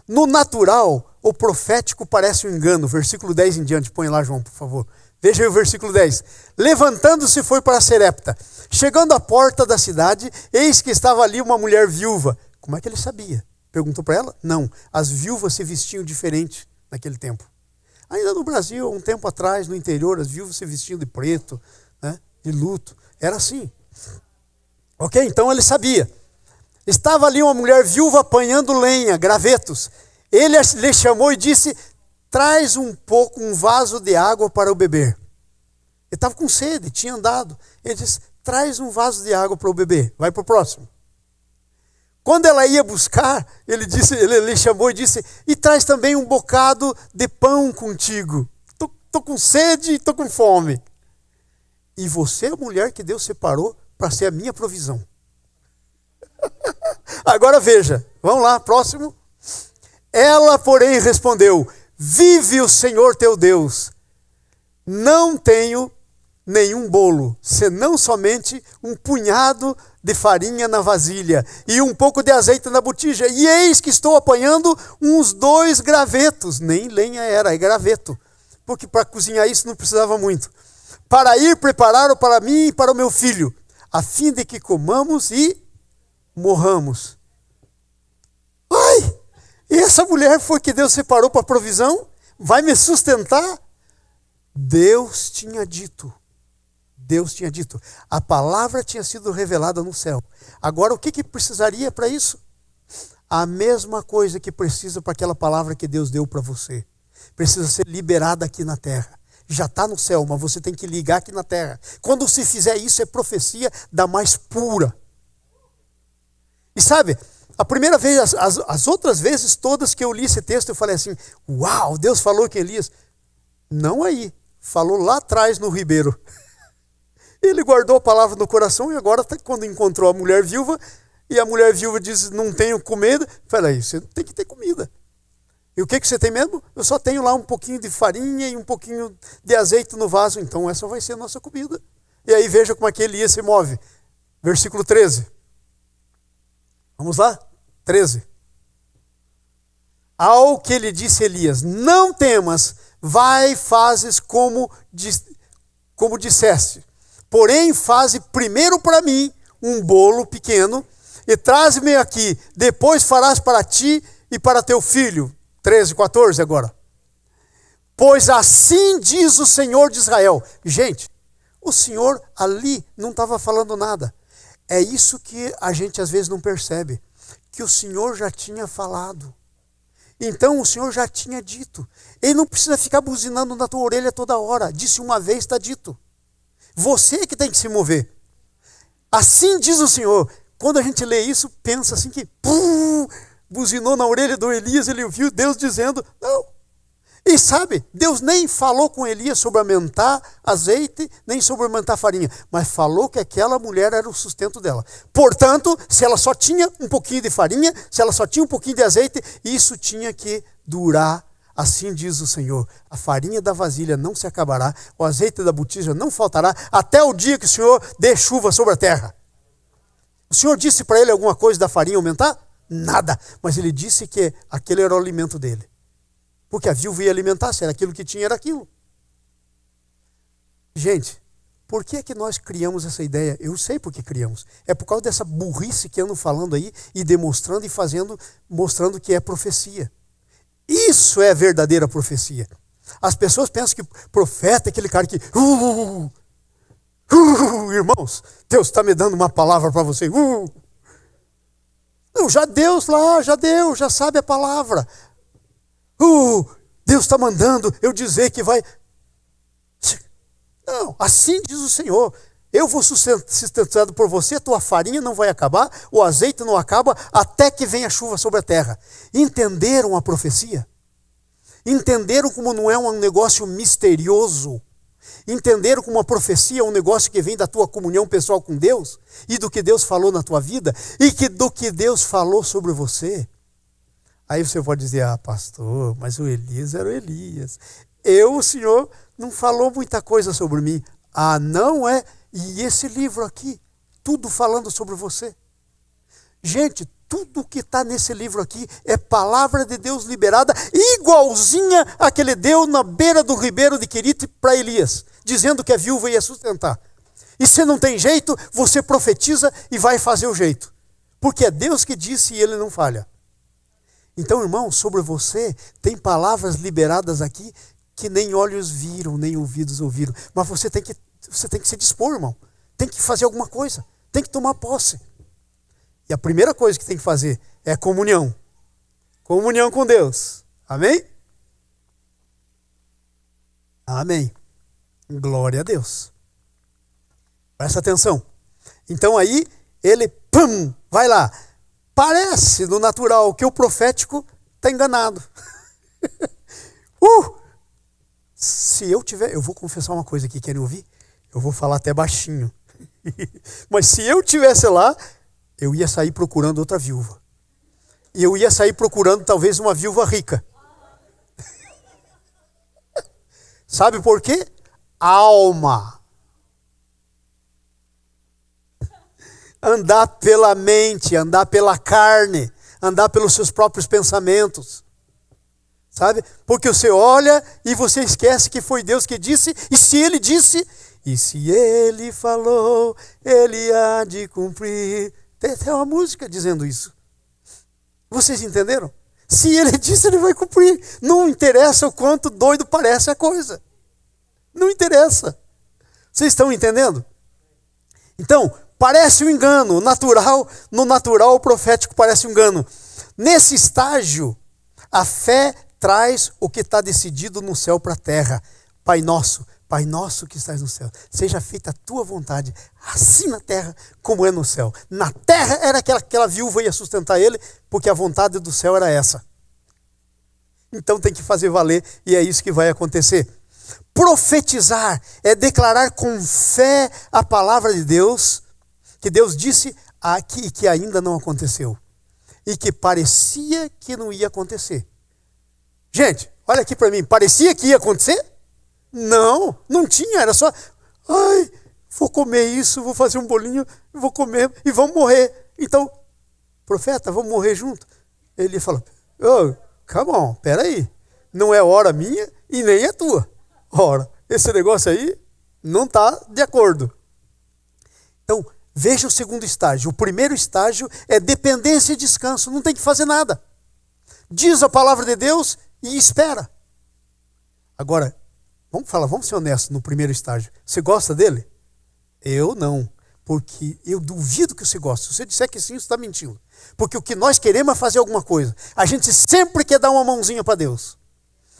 No natural, o profético parece um engano. Versículo 10 em diante. Põe lá, João, por favor. Veja aí o versículo 10. Levantando-se foi para Serepta. Chegando à porta da cidade, eis que estava ali uma mulher viúva. Como é que ele sabia? Perguntou para ela? Não. As viúvas se vestiam diferente naquele tempo. Ainda no Brasil, um tempo atrás, no interior, as viúvas se vestiam de preto, né, de luto. Era assim. Ok? Então ele sabia. Estava ali uma mulher viúva apanhando lenha, gravetos. Ele lhe chamou e disse, traz um vaso de água para eu beber. Ele estava com sede, tinha andado. Ele disse, traz um vaso de água para eu beber. Vai para o próximo. Quando ela ia buscar, ele lhe chamou e disse, e traz também um bocado de pão contigo. Estou com sede e estou com fome. E você é a mulher que Deus separou para ser a minha provisão. Agora veja, vamos lá, próximo. Ela, porém, respondeu, vive o Senhor teu Deus, não tenho nenhum bolo, senão somente um punhado de farinha na vasilha e um pouco de azeite na botija. E eis que estou apanhando uns 2 gravetos, nem lenha era, é graveto, porque para cozinhar isso não precisava muito, para ir preparar para mim e para o meu filho, a fim de que comamos e morramos. Ai, e essa mulher foi que Deus separou para a provisão? Vai me sustentar? Deus tinha dito. Deus tinha dito. A palavra tinha sido revelada no céu. Agora, o que precisaria para isso? A mesma coisa que precisa para aquela palavra que Deus deu para você. Precisa ser liberada aqui na terra. Já está no céu, mas você tem que ligar aqui na terra. Quando se fizer isso, é profecia da mais pura. E sabe, a primeira vez, as outras vezes todas que eu li esse texto, eu falei assim, uau, Deus falou que Elias. Não aí, falou lá atrás no ribeiro. Ele guardou a palavra no coração e agora, quando encontrou a mulher viúva, e a mulher viúva diz, não tenho comida, peraí, você tem que ter comida. E o que você tem mesmo? Eu só tenho lá um pouquinho de farinha e um pouquinho de azeite no vaso, então essa vai ser a nossa comida. E aí veja como é que Elias se move. Versículo 13. Vamos lá? 13. Ao que lhe disse Elias, não temas, vai, fazes como disseste. Porém, faze primeiro para mim um bolo pequeno e traze-me aqui. Depois farás para ti e para teu filho. 13, 14 agora. Pois assim diz o Senhor de Israel. Gente, o Senhor ali não estava falando nada. É isso que a gente às vezes não percebe. Que o Senhor já tinha falado. Então o Senhor já tinha dito. Ele não precisa ficar buzinando na tua orelha toda hora. Disse uma vez, está dito. Você que tem que se mover. Assim diz o Senhor. Quando a gente lê isso, pensa assim que buzinou na orelha do Elias, ele ouviu Deus dizendo, não. E sabe, Deus nem falou com Elias sobre aumentar azeite, nem sobre aumentar farinha, mas falou que aquela mulher era o sustento dela. Portanto, se ela só tinha um pouquinho de farinha, se ela só tinha um pouquinho de azeite, isso tinha que durar. Assim diz o Senhor, a farinha da vasilha não se acabará, o azeite da botija não faltará, até o dia que o Senhor dê chuva sobre a terra. O Senhor disse para ele alguma coisa da farinha aumentar? Nada. Mas ele disse que aquele era o alimento dele. Porque a viúva ia alimentar, se era aquilo que tinha, era aquilo. Gente, por que é que nós criamos essa ideia? Eu sei por que criamos. É por causa dessa burrice que andam falando aí e demonstrando e fazendo, mostrando que é profecia. Isso é verdadeira profecia. As pessoas pensam que profeta é aquele cara que... irmãos, Deus está me dando uma palavra para você. Não, já Deus lá, já deu, já sabe a palavra. Deus está mandando eu dizer que vai... Não, assim diz o Senhor. Eu vou sustentado por você, tua farinha não vai acabar, o azeite não acaba, até que venha a chuva sobre a terra. Entenderam a profecia? Entenderam como não é um negócio misterioso? Entenderam como a profecia é um negócio que vem da tua comunhão pessoal com Deus? E do que Deus falou na tua vida? E do que Deus falou sobre você? Aí você pode dizer, pastor, mas o Elias era o Elias. O Senhor não falou muita coisa sobre mim. Não é? E esse livro aqui, tudo falando sobre você. Gente, tudo que está nesse livro aqui é palavra de Deus liberada, igualzinha a que ele deu na beira do ribeiro de Querite para Elias, dizendo que a viúva ia sustentar. E se não tem jeito, você profetiza e vai fazer o jeito. Porque é Deus que disse e ele não falha. Então, irmão, sobre você tem palavras liberadas aqui que nem olhos viram, nem ouvidos ouviram. Mas você tem que se dispor, irmão. Tem que fazer alguma coisa. Tem que tomar posse. E a primeira coisa que tem que fazer é comunhão. Comunhão com Deus. Amém? Amém. Glória a Deus. Presta atenção. Então aí, ele, vai lá. Parece no natural que o profético está enganado. Se eu tiver... Eu vou confessar uma coisa aqui, querem ouvir? Eu vou falar até baixinho. Mas se eu tivesse lá, eu ia sair procurando outra viúva. E eu ia sair procurando talvez uma viúva rica. Sabe por quê? Alma. Andar pela mente, andar pela carne, andar pelos seus próprios pensamentos. Sabe? Porque você olha e você esquece que foi Deus que disse, e se ele disse, e se ele falou, ele há de cumprir. Tem até uma música dizendo isso. Vocês entenderam? Se ele disse, ele vai cumprir. Não interessa o quanto doido parece a coisa. Não interessa. Vocês estão entendendo? Então, parece um engano. No natural, o profético parece um engano. Nesse estágio, a fé traz o que está decidido no céu para a terra. Pai nosso que estás no céu, seja feita a tua vontade, assim na terra como é no céu. Na terra era aquela viúva ia sustentar ele, porque a vontade do céu era essa. Então tem que fazer valer, e é isso que vai acontecer. Profetizar é declarar com fé a palavra de Deus, que Deus disse aqui que ainda não aconteceu, e que parecia que não ia acontecer. Gente, olha aqui para mim, parecia que ia acontecer? Não tinha, era só, vou comer isso, vou fazer um bolinho, vou comer e vamos morrer. Então, profeta, vamos morrer junto. Ele falou, come on, peraí, não é hora minha e nem é tua. Ora, esse negócio aí não está de acordo. Então, veja o segundo estágio. O primeiro estágio é dependência e descanso, não tem que fazer nada. Diz a palavra de Deus e espera. Agora, vamos ser honestos no primeiro estágio. Você gosta dele? Eu não, porque eu duvido que você goste. Se você disser que sim, você está mentindo. Porque o que nós queremos é fazer alguma coisa. A gente sempre quer dar uma mãozinha para Deus.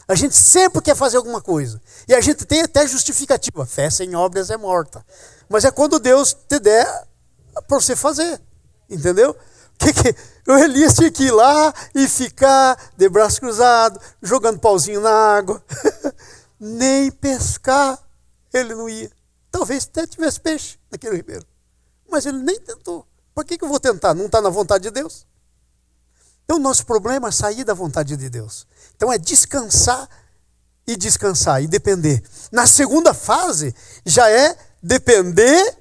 A gente sempre quer fazer alguma coisa. E a gente tem até justificativa. Fé sem obras é morta. Mas é quando Deus te der para você fazer. Entendeu? O Elias tinha que ir lá e ficar de braço cruzado, jogando pauzinho na água. Nem pescar ele não ia. Talvez até tivesse peixe naquele ribeiro. Mas ele nem tentou. Por que eu vou tentar? Não está na vontade de Deus? Então o nosso problema é sair da vontade de Deus. Então é descansar e depender. Na segunda fase, já é depender,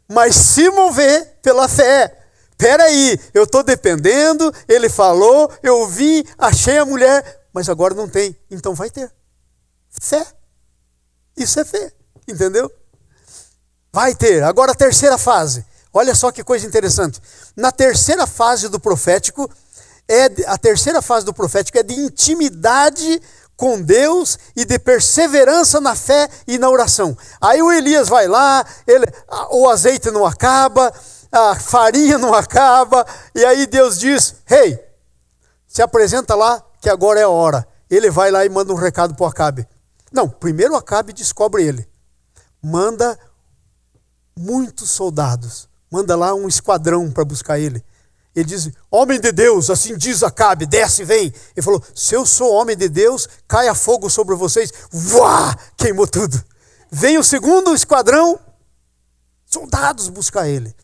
mas se mover pela fé. peraí, eu estou dependendo, ele falou, eu vim, achei a mulher, mas agora não tem, então vai ter. Fé. Isso é fé, entendeu? Vai ter. Agora a terceira fase. Olha só que coisa interessante. Na terceira fase do profético, a terceira fase do profético é de intimidade com Deus e de perseverança na fé e na oração. Aí o Elias vai lá, o azeite não acaba, a farinha não acaba, e aí Deus diz, hey, se apresenta lá que agora é a hora. Ele vai lá e manda um recado para o Acabe. Não, primeiro o Acabe descobre ele. Manda muitos soldados. Manda lá um esquadrão para buscar ele. Ele diz, homem de Deus, assim diz Acabe, desce e vem. Ele falou, se eu sou homem de Deus, caia fogo sobre vocês. Uá, queimou tudo. Vem o segundo esquadrão, soldados buscar ele.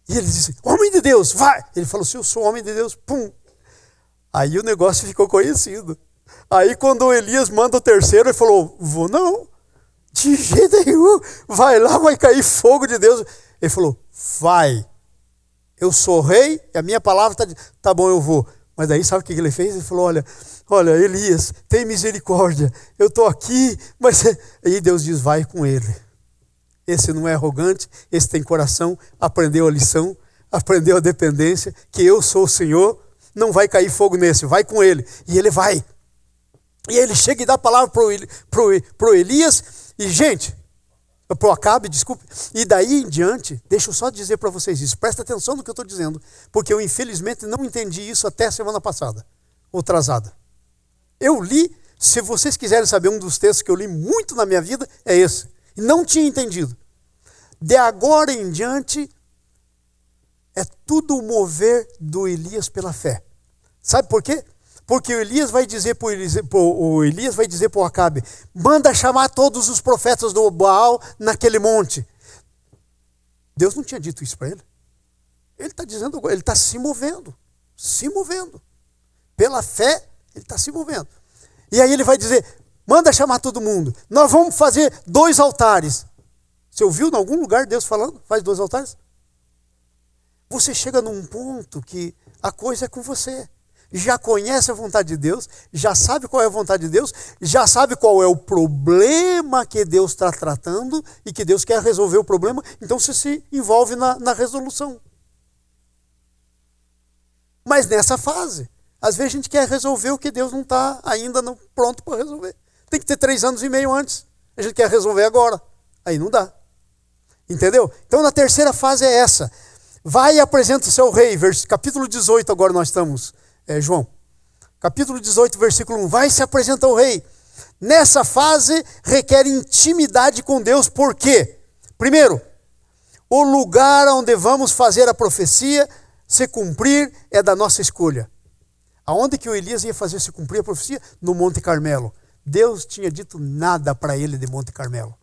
E ele disse, homem de Deus, vai. Ele falou, se eu sou homem de Deus, pum. Aí o negócio ficou conhecido. Aí quando o Elias manda o terceiro, ele falou, vou não. De jeito nenhum. Vai lá, vai cair fogo de Deus. Ele falou, vai. Eu sou rei, e a minha palavra tá bom, eu vou. Mas daí sabe o que ele fez? Ele falou, olha, Elias, tem misericórdia. Eu estou aqui, mas... Aí Deus diz, vai com ele. Esse não é arrogante, esse tem coração, aprendeu a lição, aprendeu a dependência, que eu sou o Senhor, não vai cair fogo nesse, vai com ele. E ele vai. E ele chega e dá a palavra pro Elias, e gente, pro Acabe, desculpe, e daí em diante, deixa eu só dizer para vocês isso, presta atenção no que eu estou dizendo, porque eu infelizmente não entendi isso até semana passada, ou atrasada. Eu li, se vocês quiserem saber um dos textos que eu li muito na minha vida, é esse, e não tinha entendido. De agora em diante, é tudo o mover do Elias pela fé. Sabe por quê? Porque o Elias vai dizer para o Acabe, manda chamar todos os profetas do Baal naquele monte. Deus não tinha dito isso para ele. Ele está dizendo, ele está se movendo. Pela fé, ele está se movendo. E aí ele vai dizer, manda chamar todo mundo. Nós vamos fazer 2 altares. Você ouviu em algum lugar Deus falando? Faz 2 altares? Você chega num ponto que a coisa é com você. Já conhece a vontade de Deus, já sabe qual é a vontade de Deus, já sabe qual é o problema que Deus está tratando e que Deus quer resolver o problema, então você se envolve na resolução. Mas nessa fase, às vezes a gente quer resolver o que Deus não está ainda pronto para resolver. Tem que ter 3 anos e meio antes, a gente quer resolver agora, aí não dá. Entendeu? Então na terceira fase é essa. Vai e apresenta o seu rei, capítulo 18 agora nós estamos... João, capítulo 18, versículo 1, vai se apresentar o rei. Nessa fase requer intimidade com Deus, por quê? Primeiro, o lugar onde vamos fazer a profecia se cumprir é da nossa escolha. Aonde que o Elias ia fazer se cumprir a profecia? No Monte Carmelo. Deus tinha dito nada para ele de Monte Carmelo.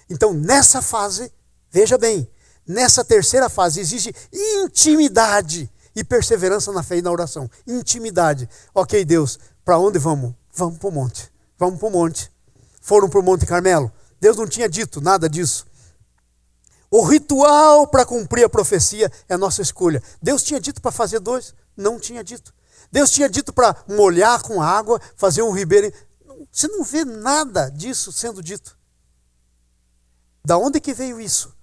Então nessa fase, veja bem, nessa terceira fase exige intimidade e perseverança na fé e na oração. Intimidade. Ok, Deus, para onde vamos? Vamos para o monte. Vamos para o monte. Foram para o Monte Carmelo. Deus não tinha dito nada disso. O ritual para cumprir a profecia é a nossa escolha. Deus tinha dito para fazer 2? Não tinha dito. Deus tinha dito para molhar com água, fazer um ribeiro. Você não vê nada disso sendo dito. Da onde que veio isso?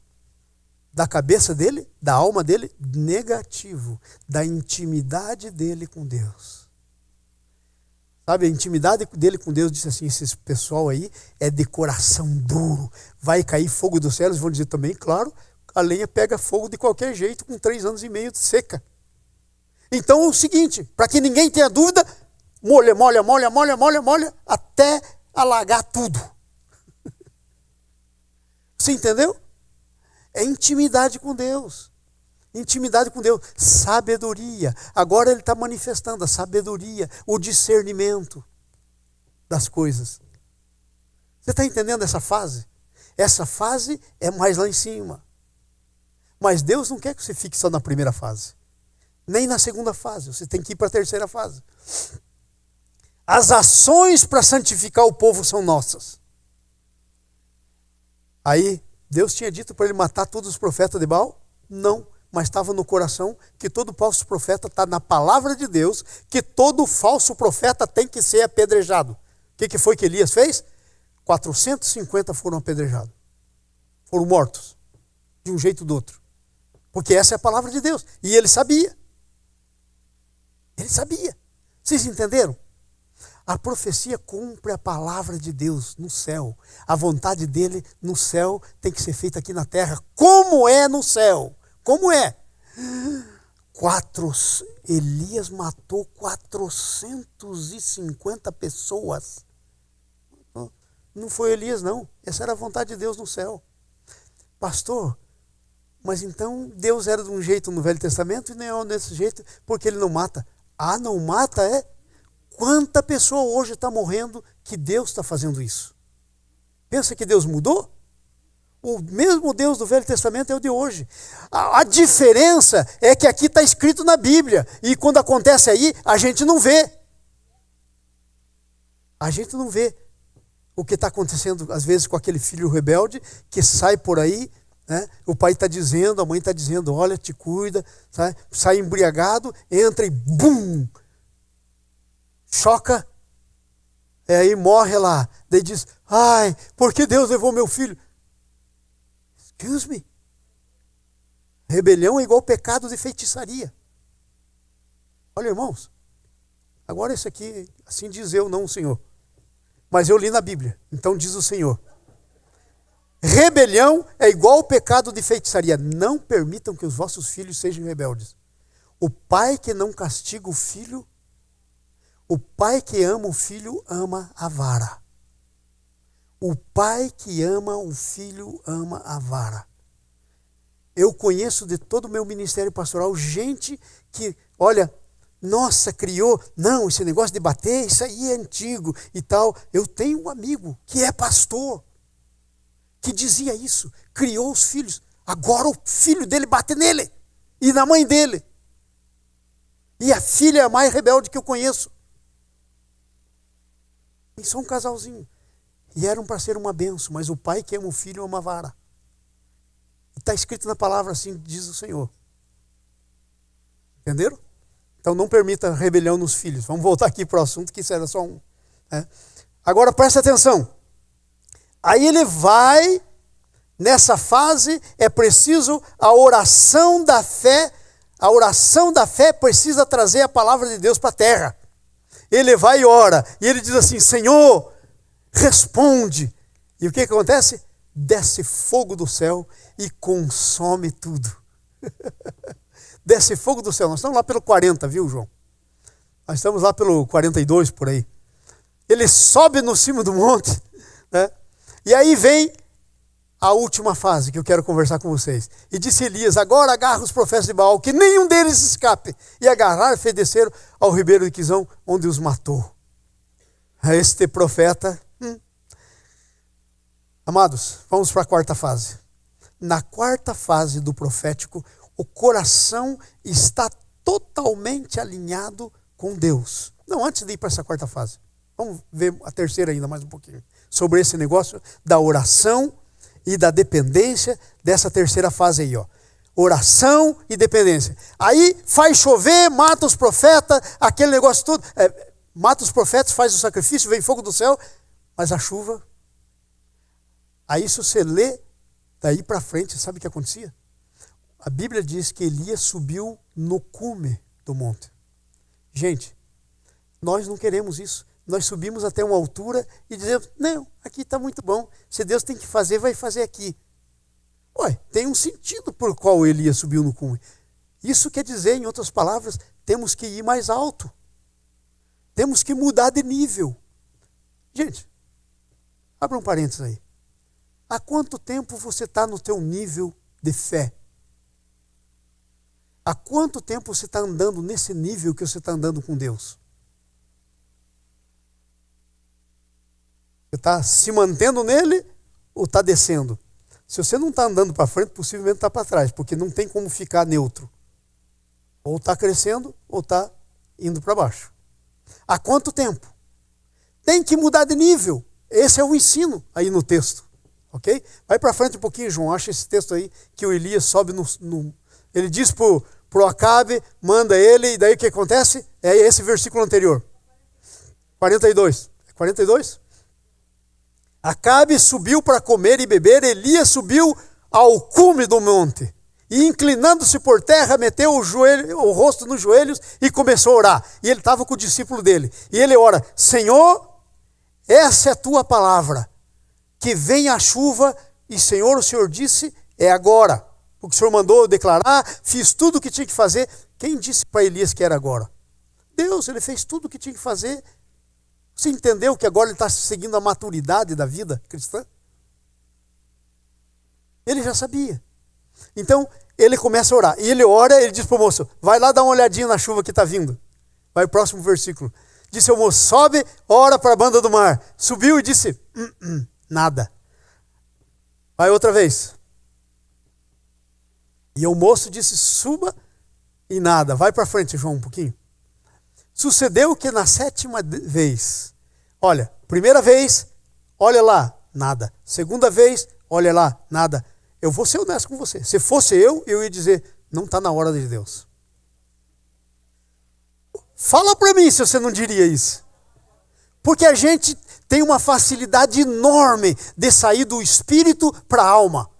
Da cabeça dele, da alma dele, negativo. Da intimidade dele com Deus. Sabe, a intimidade dele com Deus, disse assim, esse pessoal aí é de coração duro. Vai cair fogo dos céus, vão dizer também, claro, a lenha pega fogo de qualquer jeito, com 3 anos e meio de seca. Então é o seguinte, para que ninguém tenha dúvida, molha, até alagar tudo. Você entendeu? É intimidade com Deus. Intimidade com Deus. Sabedoria. Agora ele está manifestando a sabedoria, o discernimento das coisas. Você está entendendo essa fase? Essa fase é mais lá em cima. Mas Deus não quer que você fique só na primeira fase. Nem na segunda fase. Você tem que ir para a terceira fase. As ações para santificar o povo são nossas. Aí, Deus tinha dito para ele matar todos os profetas de Baal? Não. mas estava no coração que todo falso profeta está na palavra de Deus, que todo falso profeta tem que ser apedrejado. O que foi que Elias fez? 450 foram apedrejados. Foram mortos, de um jeito ou do outro. Porque essa é a palavra de Deus. E ele sabia. Ele sabia. Vocês entenderam? A profecia cumpre a palavra de Deus no céu. A vontade dele no céu tem que ser feita aqui na terra. Como é no céu? Como é? Elias matou 450 pessoas. Não foi Elias, não. Essa era a vontade de Deus no céu. Pastor, mas então Deus era de um jeito no Velho Testamento e não é desse jeito porque ele não mata. Ah, não mata é? Quanta pessoa hoje está morrendo que Deus está fazendo isso? Pensa que Deus mudou? O mesmo Deus do Velho Testamento é o de hoje. A diferença é que aqui está escrito na Bíblia e quando acontece aí, a gente não vê. A gente não vê o que está acontecendo, às vezes, com aquele filho rebelde que sai por aí, né? O pai está dizendo, a mãe está dizendo, olha, te cuida, sabe? Sai embriagado, entra e bum! Choca, e aí morre lá. Daí diz, ai, por que Deus levou meu filho? Excuse me. Rebelião é igual pecado de feitiçaria. Olha, irmãos, agora isso aqui, assim diz eu, não o Senhor. Mas eu li na Bíblia, então diz o Senhor. Rebelião é igual pecado de feitiçaria. Não permitam que os vossos filhos sejam rebeldes. O pai que não castiga o filho, o pai que ama o filho ama a vara. O pai que ama o filho ama a vara. Eu conheço de todo o meu ministério pastoral gente que, olha, nossa, criou, não, esse negócio de bater, isso aí é antigo e tal. Eu tenho um amigo que é pastor, que dizia isso, criou os filhos. Agora o filho dele bate nele e na mãe dele. E a filha é a mais rebelde que eu conheço. E só um casalzinho. E eram para ser uma benção, mas o pai que ama o filho ama a vara. Está escrito na palavra assim, diz o Senhor. Entenderam? Então não permita rebelião nos filhos. Vamos voltar aqui para o assunto, que isso era só um. Né? Agora presta atenção. Aí ele vai, nessa fase, é preciso a oração da fé. A oração da fé precisa trazer a palavra de Deus para a terra. Ele vai e ora. E ele diz assim, Senhor, responde. E o que acontece? Desce fogo do céu e consome tudo. Desce fogo do céu. Nós estamos lá pelo 40, viu, João? Nós estamos lá pelo 42, por aí. Ele sobe no cimo do monte, né? E aí vem a última fase que eu quero conversar com vocês. E disse Elias, agora agarra os profetas de Baal, que nenhum deles escape. E agarraram e fedeceram ao ribeiro de Quizão, onde os matou. Este profeta... Amados, vamos para a quarta fase. Na quarta fase do profético, o coração está totalmente alinhado com Deus. Não, antes de ir para essa quarta fase. Vamos ver a terceira ainda mais um pouquinho. Sobre esse negócio da oração e da dependência dessa terceira fase aí, ó. Oração e dependência. Aí faz chover, mata os profetas, aquele negócio todo. Mata os profetas, faz o sacrifício, vem fogo do céu, mas a chuva... Aí se você lê daí para frente, sabe o que acontecia? A Bíblia diz que Elias subiu no cume do monte. Gente, nós não queremos isso. Nós subimos até uma altura e dizemos, não, aqui está muito bom. Se Deus tem que fazer, vai fazer aqui. Ué, tem um sentido por qual Elias subiu no cume. Isso quer dizer, em outras palavras, temos que ir mais alto. Temos que mudar de nível. Gente, abra um parênteses aí. Há quanto tempo você está no teu nível de fé? Há quanto tempo você está andando nesse nível que você está andando com Deus? Você está se mantendo nele ou está descendo? Se você não está andando para frente, possivelmente está para trás, porque não tem como ficar neutro. Ou está crescendo ou está indo para baixo. Há quanto tempo? Tem que mudar de nível. Esse é o ensino aí no texto. Ok? Vai para frente um pouquinho, João. Acha esse texto aí que o Elias sobe Ele diz pro Acabe, manda ele, e daí o que acontece? É esse versículo anterior. 42. 42? Acabe subiu para comer e beber, Elias subiu ao cume do monte. E inclinando-se por terra, meteu o rosto nos joelhos e começou a orar. E ele estava com o discípulo dele. E ele ora, Senhor, essa é a tua palavra. Que venha a chuva, e Senhor, o Senhor disse, é agora. Porque o Senhor mandou eu declarar, fiz tudo o que tinha que fazer. Quem disse para Elias que era agora? Deus, ele fez tudo o que tinha que fazer. Você entendeu que agora ele está seguindo a maturidade da vida cristã? Ele já sabia. Então, ele começa a orar. E ele ora, ele diz para o moço, vai lá dar uma olhadinha na chuva que está vindo. Vai o próximo versículo. Disse ao moço, sobe, ora para a banda do mar. Subiu e disse, nada. Vai outra vez. E o moço disse, suba e nada. Vai para frente, João, um pouquinho. Sucedeu que na 7ª vez, olha, primeira vez, olha lá, nada. Segunda vez, olha lá, nada. Eu vou ser honesto com você. Se fosse eu ia dizer, não está na hora de Deus. Fala para mim se você não diria isso. Porque a gente tem uma facilidade enorme de sair do espírito para a alma.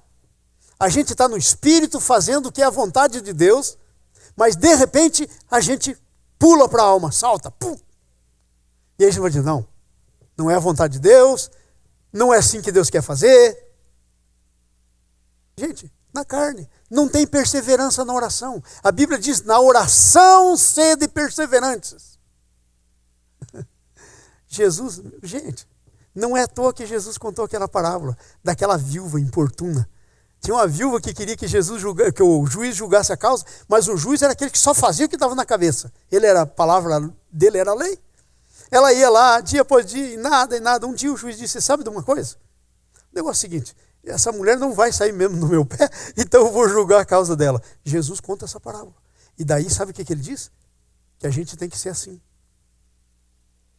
A gente está no espírito fazendo o que é a vontade de Deus, mas de repente a gente pula para a alma, salta, pum. E aí a gente vai dizer, não é a vontade de Deus, não é assim que Deus quer fazer. Gente, na carne, não tem perseverança na oração. A Bíblia diz, na oração sede perseverantes. Jesus, gente, não é à toa que Jesus contou aquela parábola daquela viúva importuna. Tinha uma viúva que queria que o juiz julgasse a causa, mas o juiz era aquele que só fazia o que estava na cabeça. A palavra dele era a lei. Ela ia lá, dia após dia, e nada. Um dia o juiz disse, sabe de uma coisa? O negócio é o seguinte, essa mulher não vai sair mesmo no meu pé, então eu vou julgar a causa dela. Jesus conta essa parábola. E daí, sabe o que ele diz? Que a gente tem que ser assim.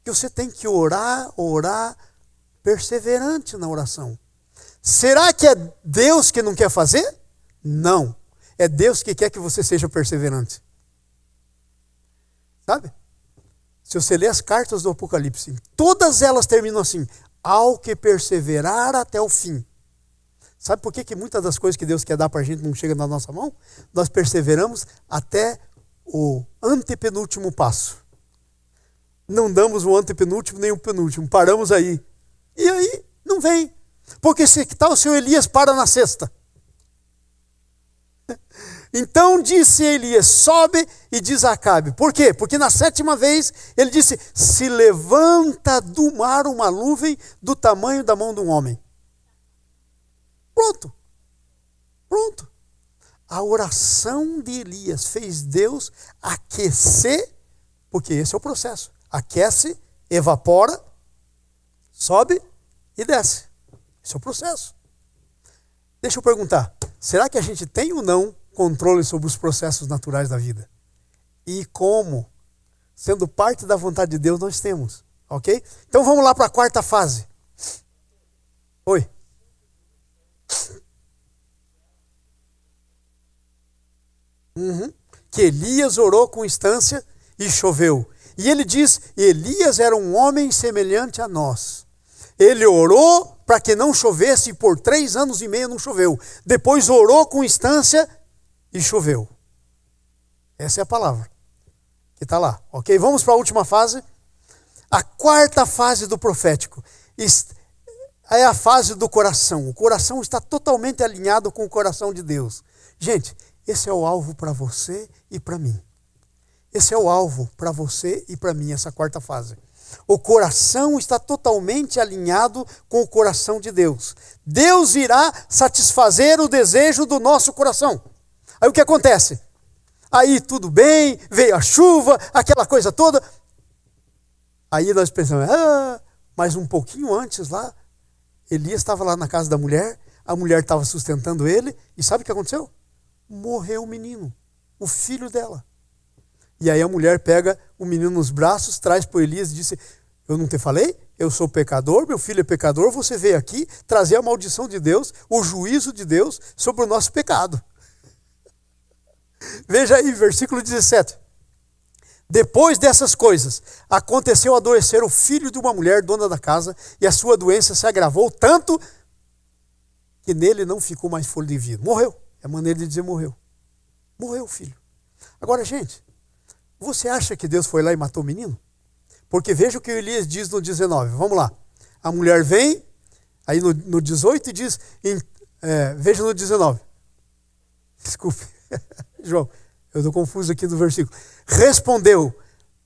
Que você tem que orar perseverante na oração. Será que é Deus que não quer fazer? Não. É Deus que quer que você seja perseverante. Sabe? Se você ler as cartas do Apocalipse, todas elas terminam assim, ao que perseverar até o fim. Sabe por que muitas das coisas que Deus quer dar para a gente não chega na nossa mão? Nós perseveramos até o antepenúltimo passo. Não damos o antepenúltimo nem o penúltimo, paramos aí. E aí não vem. Porque se que tal o seu Elias para na 6ª? Então disse Elias, sobe e diz a Acabe. Por quê? Porque na 7ª vez ele disse, se levanta do mar uma nuvem do tamanho da mão de um homem. Pronto. A oração de Elias fez Deus aquecer, porque esse é o processo. Aquece, evapora, sobe e desce. Esse é o processo. Deixa eu perguntar, será que a gente tem ou não controle sobre os processos naturais da vida? E como? Sendo parte da vontade de Deus, nós temos. Ok? Então vamos lá para a 4ª fase. Oi. Que Elias orou com instância e choveu. E ele diz, Elias era um homem semelhante a nós. Ele orou para que não chovesse e por 3 anos e meio não choveu. Depois orou com instância e choveu. Essa é a palavra que está lá. Ok? Vamos para a última fase. A 4ª fase do profético é a fase do coração. O coração está totalmente alinhado com o coração de Deus. Gente, esse é o alvo para você e para mim. Esse é o alvo para você e para mim, essa 4ª fase. O coração está totalmente alinhado com o coração de Deus. Deus irá satisfazer o desejo do nosso coração. Aí o que acontece? Aí tudo bem, veio a chuva, aquela coisa toda. Aí nós pensamos, mas um pouquinho antes lá, Elias estava lá na casa da mulher, a mulher estava sustentando ele, e sabe o que aconteceu? Morreu o menino, o filho dela. E aí a mulher pega o menino nos braços, traz para Elias e disse, eu não te falei? Eu sou pecador, meu filho é pecador, você veio aqui trazer a maldição de Deus, o juízo de Deus sobre o nosso pecado. Veja aí, versículo 17. Depois dessas coisas, aconteceu adoecer o filho de uma mulher, dona da casa, e a sua doença se agravou tanto que nele não ficou mais fôlego de vida. Morreu. É a maneira de dizer morreu. Morreu o filho. Agora, gente, você acha que Deus foi lá e matou o menino? Porque veja o que Elias diz no 19. Vamos lá. A mulher vem, aí no 18 diz, veja no 19. Desculpe, João, eu estou confuso aqui no versículo. Respondeu,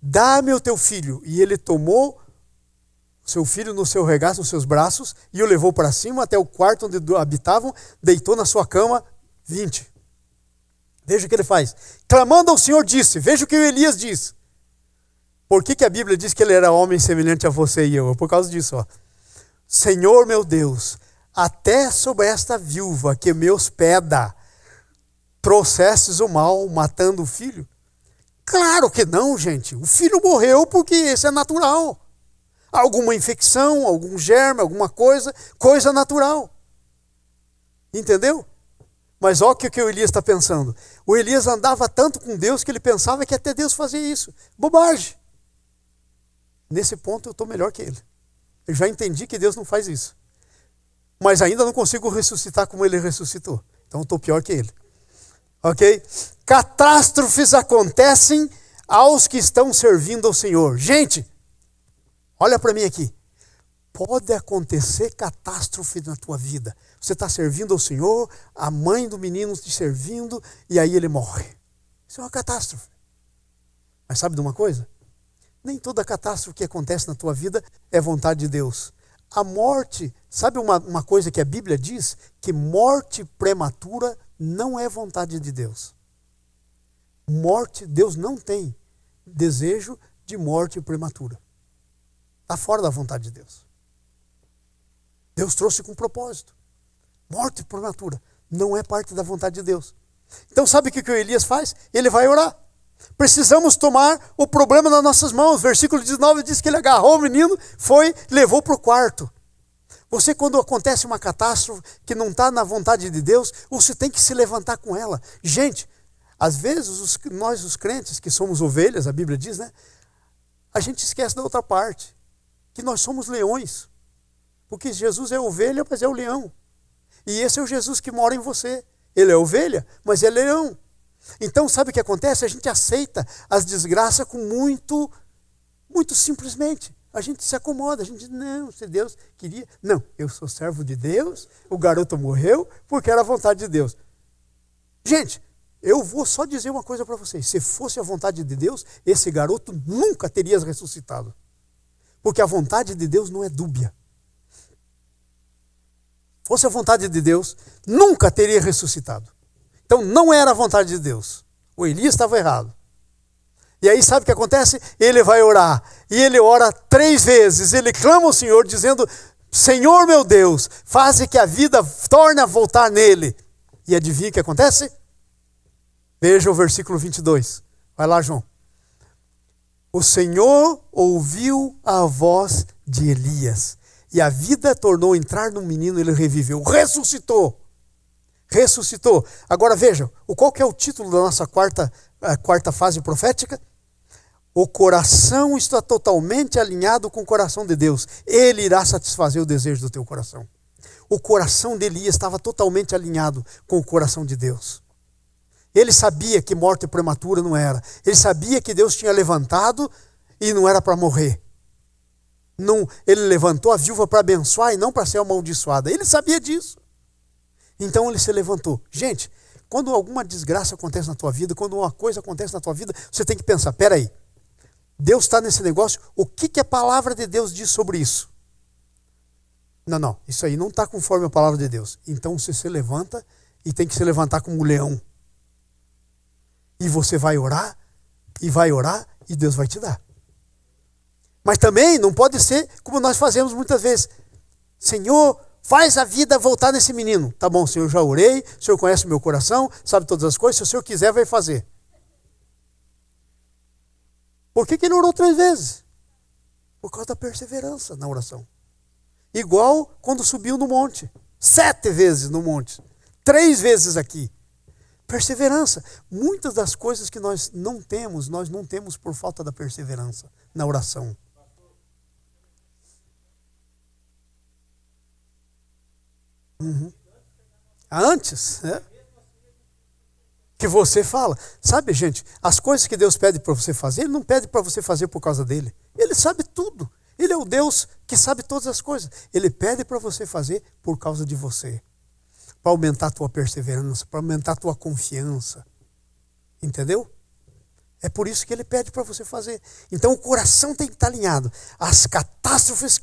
dá-me o teu filho. E ele tomou seu filho no seu regaço, nos seus braços, e o levou para cima até o quarto onde habitavam, deitou na sua cama. 20. Veja o que ele faz. Clamando ao Senhor disse, veja o que o Elias diz. Por que a Bíblia diz que ele era homem semelhante a você e eu? É por causa disso, ó. Senhor meu Deus, até sobre esta viúva que me hospeda, trouxestes o mal matando o filho? Claro que não, gente. O filho morreu porque isso é natural. Alguma infecção, algum germe, alguma coisa natural. Entendeu? Mas olha o que o Elias está pensando. O Elias andava tanto com Deus que ele pensava que até Deus fazia isso. Bobagem. Nesse ponto eu estou melhor que ele. Eu já entendi que Deus não faz isso. Mas ainda não consigo ressuscitar como ele ressuscitou. Então eu estou pior que ele. Ok? Catástrofes acontecem aos que estão servindo ao Senhor. Gente, olha para mim aqui. Pode acontecer catástrofe na tua vida. Você está servindo ao Senhor, a mãe do menino te servindo, e aí ele morre. Isso é uma catástrofe. Mas sabe de uma coisa? Nem toda catástrofe que acontece na tua vida é vontade de Deus. A morte, sabe uma coisa que a Bíblia diz? Que morte prematura não é vontade de Deus. Morte, Deus não tem desejo de morte prematura. Está fora da vontade de Deus. Deus trouxe com propósito. Morte prematura não é parte da vontade de Deus. Então sabe o que o Elias faz? Ele vai orar. Precisamos tomar o problema nas nossas mãos. Versículo 19 diz que ele agarrou o menino, foi, levou para o quarto. Você, quando acontece uma catástrofe que não está na vontade de Deus, você tem que se levantar com ela. Gente, às vezes nós os crentes que somos ovelhas, a Bíblia diz, né? A gente esquece da outra parte, que nós somos leões. Porque Jesus é ovelha, mas é o leão. E esse é o Jesus que mora em você. Ele é ovelha, mas é leão. Então, sabe o que acontece? A gente aceita as desgraças com muito simplesmente. A gente se acomoda, a gente diz, não, se Deus queria... Não, eu sou servo de Deus, o garoto morreu porque era a vontade de Deus. Gente, eu vou só dizer uma coisa para vocês. Se fosse a vontade de Deus, esse garoto nunca teria ressuscitado. Porque a vontade de Deus não é dúbia. Fosse a vontade de Deus, nunca teria ressuscitado. Então não era a vontade de Deus. O Elias estava errado. E aí sabe o que acontece? Ele vai orar. E ele ora 3 vezes. Ele clama ao Senhor dizendo, Senhor meu Deus, faze que a vida torne a voltar nele. E adivinha o que acontece? Veja o versículo 22. Vai lá, João. O Senhor ouviu a voz de Elias. E a vida tornou a entrar no menino, ele reviveu. Ressuscitou. Ressuscitou. Agora vejam, qual que é o título da nossa quarta fase profética? O coração está totalmente alinhado com o coração de Deus. Ele irá satisfazer o desejo do teu coração. O coração de Elias estava totalmente alinhado com o coração de Deus. Ele sabia que morte prematura não era. Ele sabia que Deus tinha levantado e não era para morrer. Não, ele levantou a viúva para abençoar e não para ser amaldiçoada. Ele sabia disso. Então ele se levantou. Gente, quando alguma desgraça acontece na tua vida, quando uma coisa acontece na tua vida, você tem que pensar, peraí, Deus está nesse negócio, o que a palavra de Deus diz sobre isso? Não, isso aí não está conforme a palavra de Deus. Então você se levanta e tem que se levantar como um leão. E você vai orar, e Deus vai te dar. Mas também não pode ser como nós fazemos muitas vezes. Senhor, faz a vida voltar nesse menino. Tá bom, Senhor, já orei, o Senhor conhece o meu coração, sabe todas as coisas, se o Senhor quiser, vai fazer. Por que ele orou 3 vezes? Por causa da perseverança na oração. Igual quando subiu no monte. 7 vezes no monte. 3 vezes aqui. Perseverança. Muitas das coisas que nós não temos por falta da perseverança na oração. Antes, né? Que você fala. Sabe, gente, as coisas que Deus pede para você fazer, Ele não pede para você fazer por causa dele. Ele sabe tudo. Ele é o Deus que sabe todas as coisas. Ele pede para você fazer por causa de você. Para aumentar a tua perseverança, para aumentar a tua confiança. Entendeu? É por isso que Ele pede para você fazer. Então o coração tem que estar alinhado. As catástrofes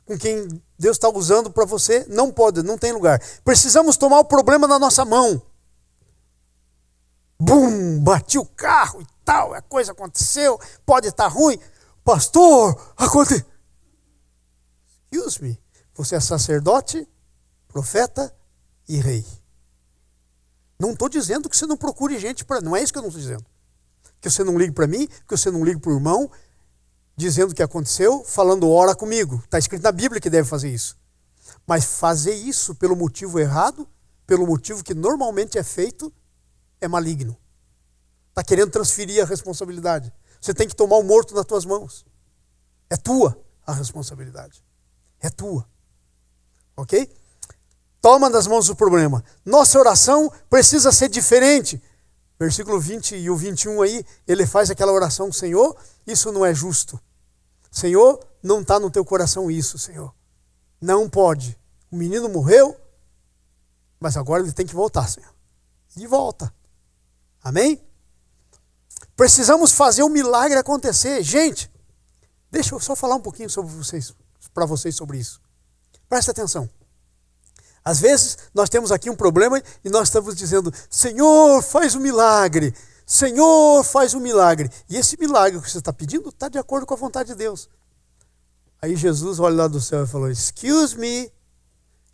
com quem Deus está usando para você, não pode, não tem lugar. Precisamos tomar o problema na nossa mão. Bum, bati o carro e tal, a coisa aconteceu, pode estar ruim. Pastor, aconteceu. Excuse me, você é sacerdote, profeta e rei. Não estou dizendo que você não procure gente para... Não é isso que eu não estou dizendo. Que você não ligue para mim, que você não ligue para o irmão, dizendo o que aconteceu, falando ora comigo. Está escrito na Bíblia que deve fazer isso. Mas fazer isso pelo motivo errado, pelo motivo que normalmente é feito, é maligno. Está querendo transferir a responsabilidade. Você tem que tomar o morto nas tuas mãos. É tua a responsabilidade. É tua. Ok? Toma nas mãos o problema. Nossa oração precisa ser diferente. Versículo 20 e o 21 aí, ele faz aquela oração, Senhor, isso não é justo. Senhor, não está no teu coração isso, Senhor. Não pode. O menino morreu, mas agora ele tem que voltar, Senhor. E volta. Amém? Precisamos fazer o milagre acontecer. Gente, deixa eu só falar um pouquinho para vocês sobre isso. Presta atenção. Às vezes nós temos aqui um problema e nós estamos dizendo, Senhor, faz um milagre. Senhor, faz um milagre. E esse milagre que você está pedindo está de acordo com a vontade de Deus. Aí Jesus olha lá do céu e falou, excuse me,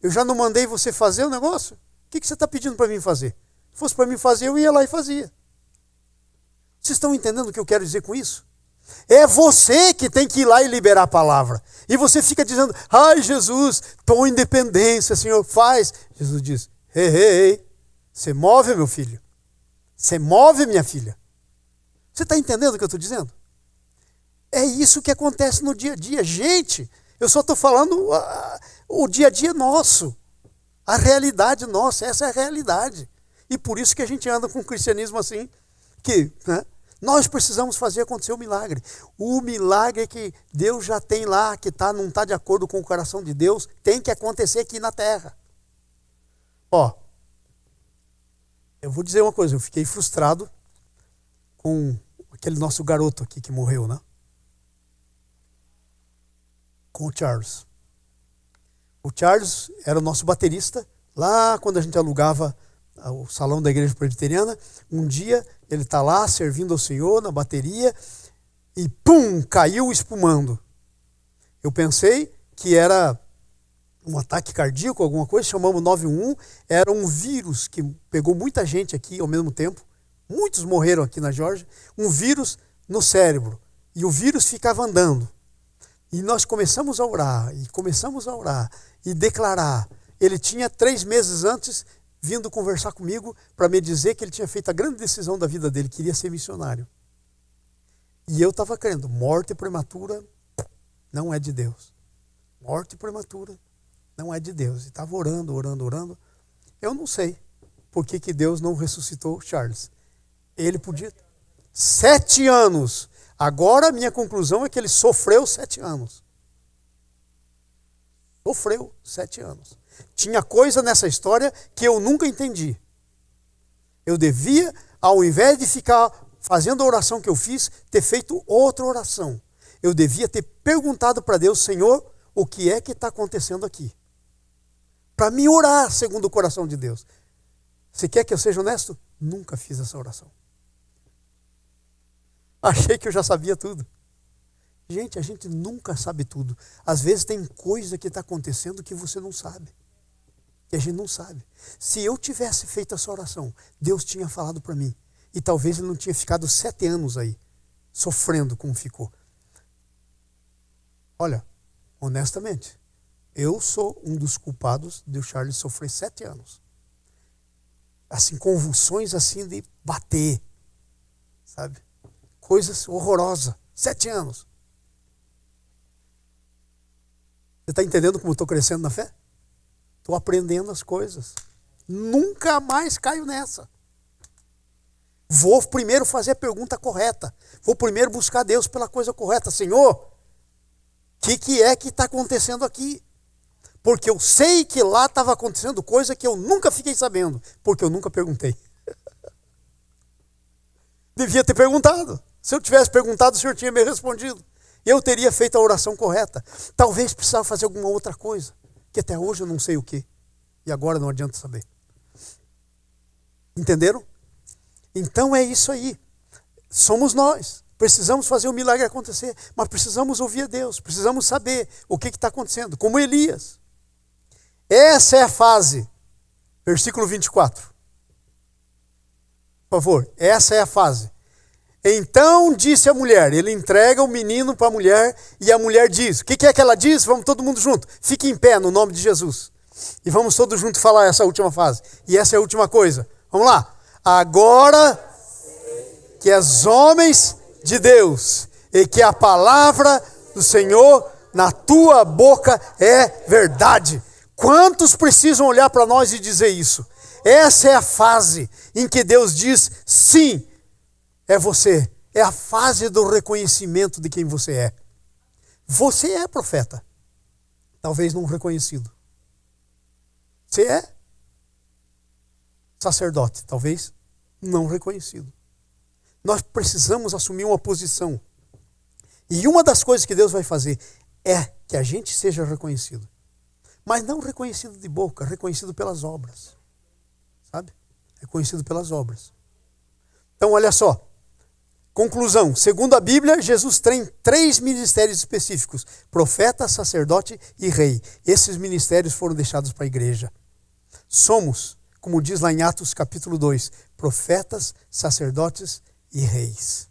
eu já não mandei você fazer o negócio? O que você está pedindo para mim fazer? Se fosse para mim fazer, eu ia lá e fazia. Vocês estão entendendo o que eu quero dizer com isso? É você que tem que ir lá e liberar a palavra. E você fica dizendo, ai Jesus, tua independência, Senhor, faz. Jesus diz, ei, você move, meu filho. Você move, minha filha. Você está entendendo o que eu estou dizendo? É isso que acontece no dia a dia. Gente, eu só estou falando o dia a dia nosso. A realidade nossa, essa é a realidade. E por isso que a gente anda com o cristianismo assim, que... né? Nós precisamos fazer acontecer o milagre. O milagre que Deus já tem lá, que não está de acordo com o coração de Deus, tem que acontecer aqui na terra. Ó, eu vou dizer uma coisa, eu fiquei frustrado com aquele nosso garoto aqui que morreu, né? Com o Charles. O Charles era o nosso baterista, lá quando a gente alugava o salão da igreja presbiteriana. Um dia ele está lá servindo ao Senhor na bateria e pum, caiu espumando. Eu pensei que era um ataque cardíaco, alguma coisa, chamamos 911, era um vírus que pegou muita gente aqui ao mesmo tempo, muitos morreram aqui na Geórgia, um vírus no cérebro, e o vírus ficava andando. E nós começamos a orar e declarar. Ele tinha 3 meses antes vindo conversar comigo para me dizer que ele tinha feito a grande decisão da vida dele, queria ser missionário. E eu estava crendo, morte prematura não é de Deus. Morte prematura não é de Deus. E estava orando. Eu não sei por que Deus não ressuscitou Charles. Ele podia... 7 anos. Agora a minha conclusão é que ele sofreu 7 anos. Sofreu 7 anos. Tinha coisa nessa história que eu nunca entendi. Eu devia, ao invés de ficar fazendo a oração que eu fiz, ter feito outra oração. Eu devia ter perguntado para Deus, Senhor, o que é que está acontecendo aqui? Para mim orar segundo o coração de Deus. Você quer que eu seja honesto? Nunca fiz essa oração. Achei que eu já sabia tudo. Gente, a gente nunca sabe tudo. Às vezes tem coisa que está acontecendo que você não sabe. Que a gente não sabe. Se eu tivesse feito essa oração, Deus tinha falado para mim. E talvez ele não tinha ficado 7 anos aí, sofrendo como ficou. Olha, honestamente, eu sou um dos culpados de o Charles sofrer 7 anos. assim, convulsões assim de bater, sabe? Coisas horrorosas. 7 anos. Você está entendendo como eu estou crescendo na fé? Estou aprendendo as coisas. Nunca mais caio nessa. Vou primeiro fazer a pergunta correta. Vou primeiro buscar Deus pela coisa correta. Senhor, o que é que está acontecendo aqui? Porque eu sei que lá estava acontecendo coisa que eu nunca fiquei sabendo, porque eu nunca perguntei. Devia ter perguntado. Se eu tivesse perguntado, o Senhor tinha me respondido. Eu teria feito a oração correta. Talvez precisava fazer alguma outra coisa, que até hoje eu não sei o que. E agora não adianta saber. Entenderam? Então é isso aí. Somos nós. Precisamos fazer o milagre acontecer, mas precisamos ouvir a Deus. Precisamos saber o que está acontecendo. Como Elias. Essa é a fase. Versículo 24. Por favor, essa é a fase. Então disse a mulher, ele entrega o menino para a mulher e a mulher diz, o que é que ela diz? Vamos todo mundo junto, fique em pé no nome de Jesus. E vamos todos juntos falar essa última fase. E essa é a última coisa. Vamos lá. Agora que és homens de Deus e que a palavra do Senhor na tua boca é verdade. Quantos precisam olhar para nós e dizer isso? Essa é a fase em que Deus diz sim. É você. É a fase do reconhecimento de quem você é. Você é profeta. Talvez não reconhecido. Você é sacerdote. Talvez não reconhecido. Nós precisamos assumir uma posição. E uma das coisas que Deus vai fazer é que a gente seja reconhecido. Mas não reconhecido de boca, reconhecido pelas obras. Sabe? Reconhecido pelas obras. Então, olha só. Conclusão, segundo a Bíblia, Jesus tem 3 ministérios específicos: profeta, sacerdote e rei. Esses ministérios foram deixados para a igreja. Somos, como diz lá em Atos capítulo 2, profetas, sacerdotes e reis.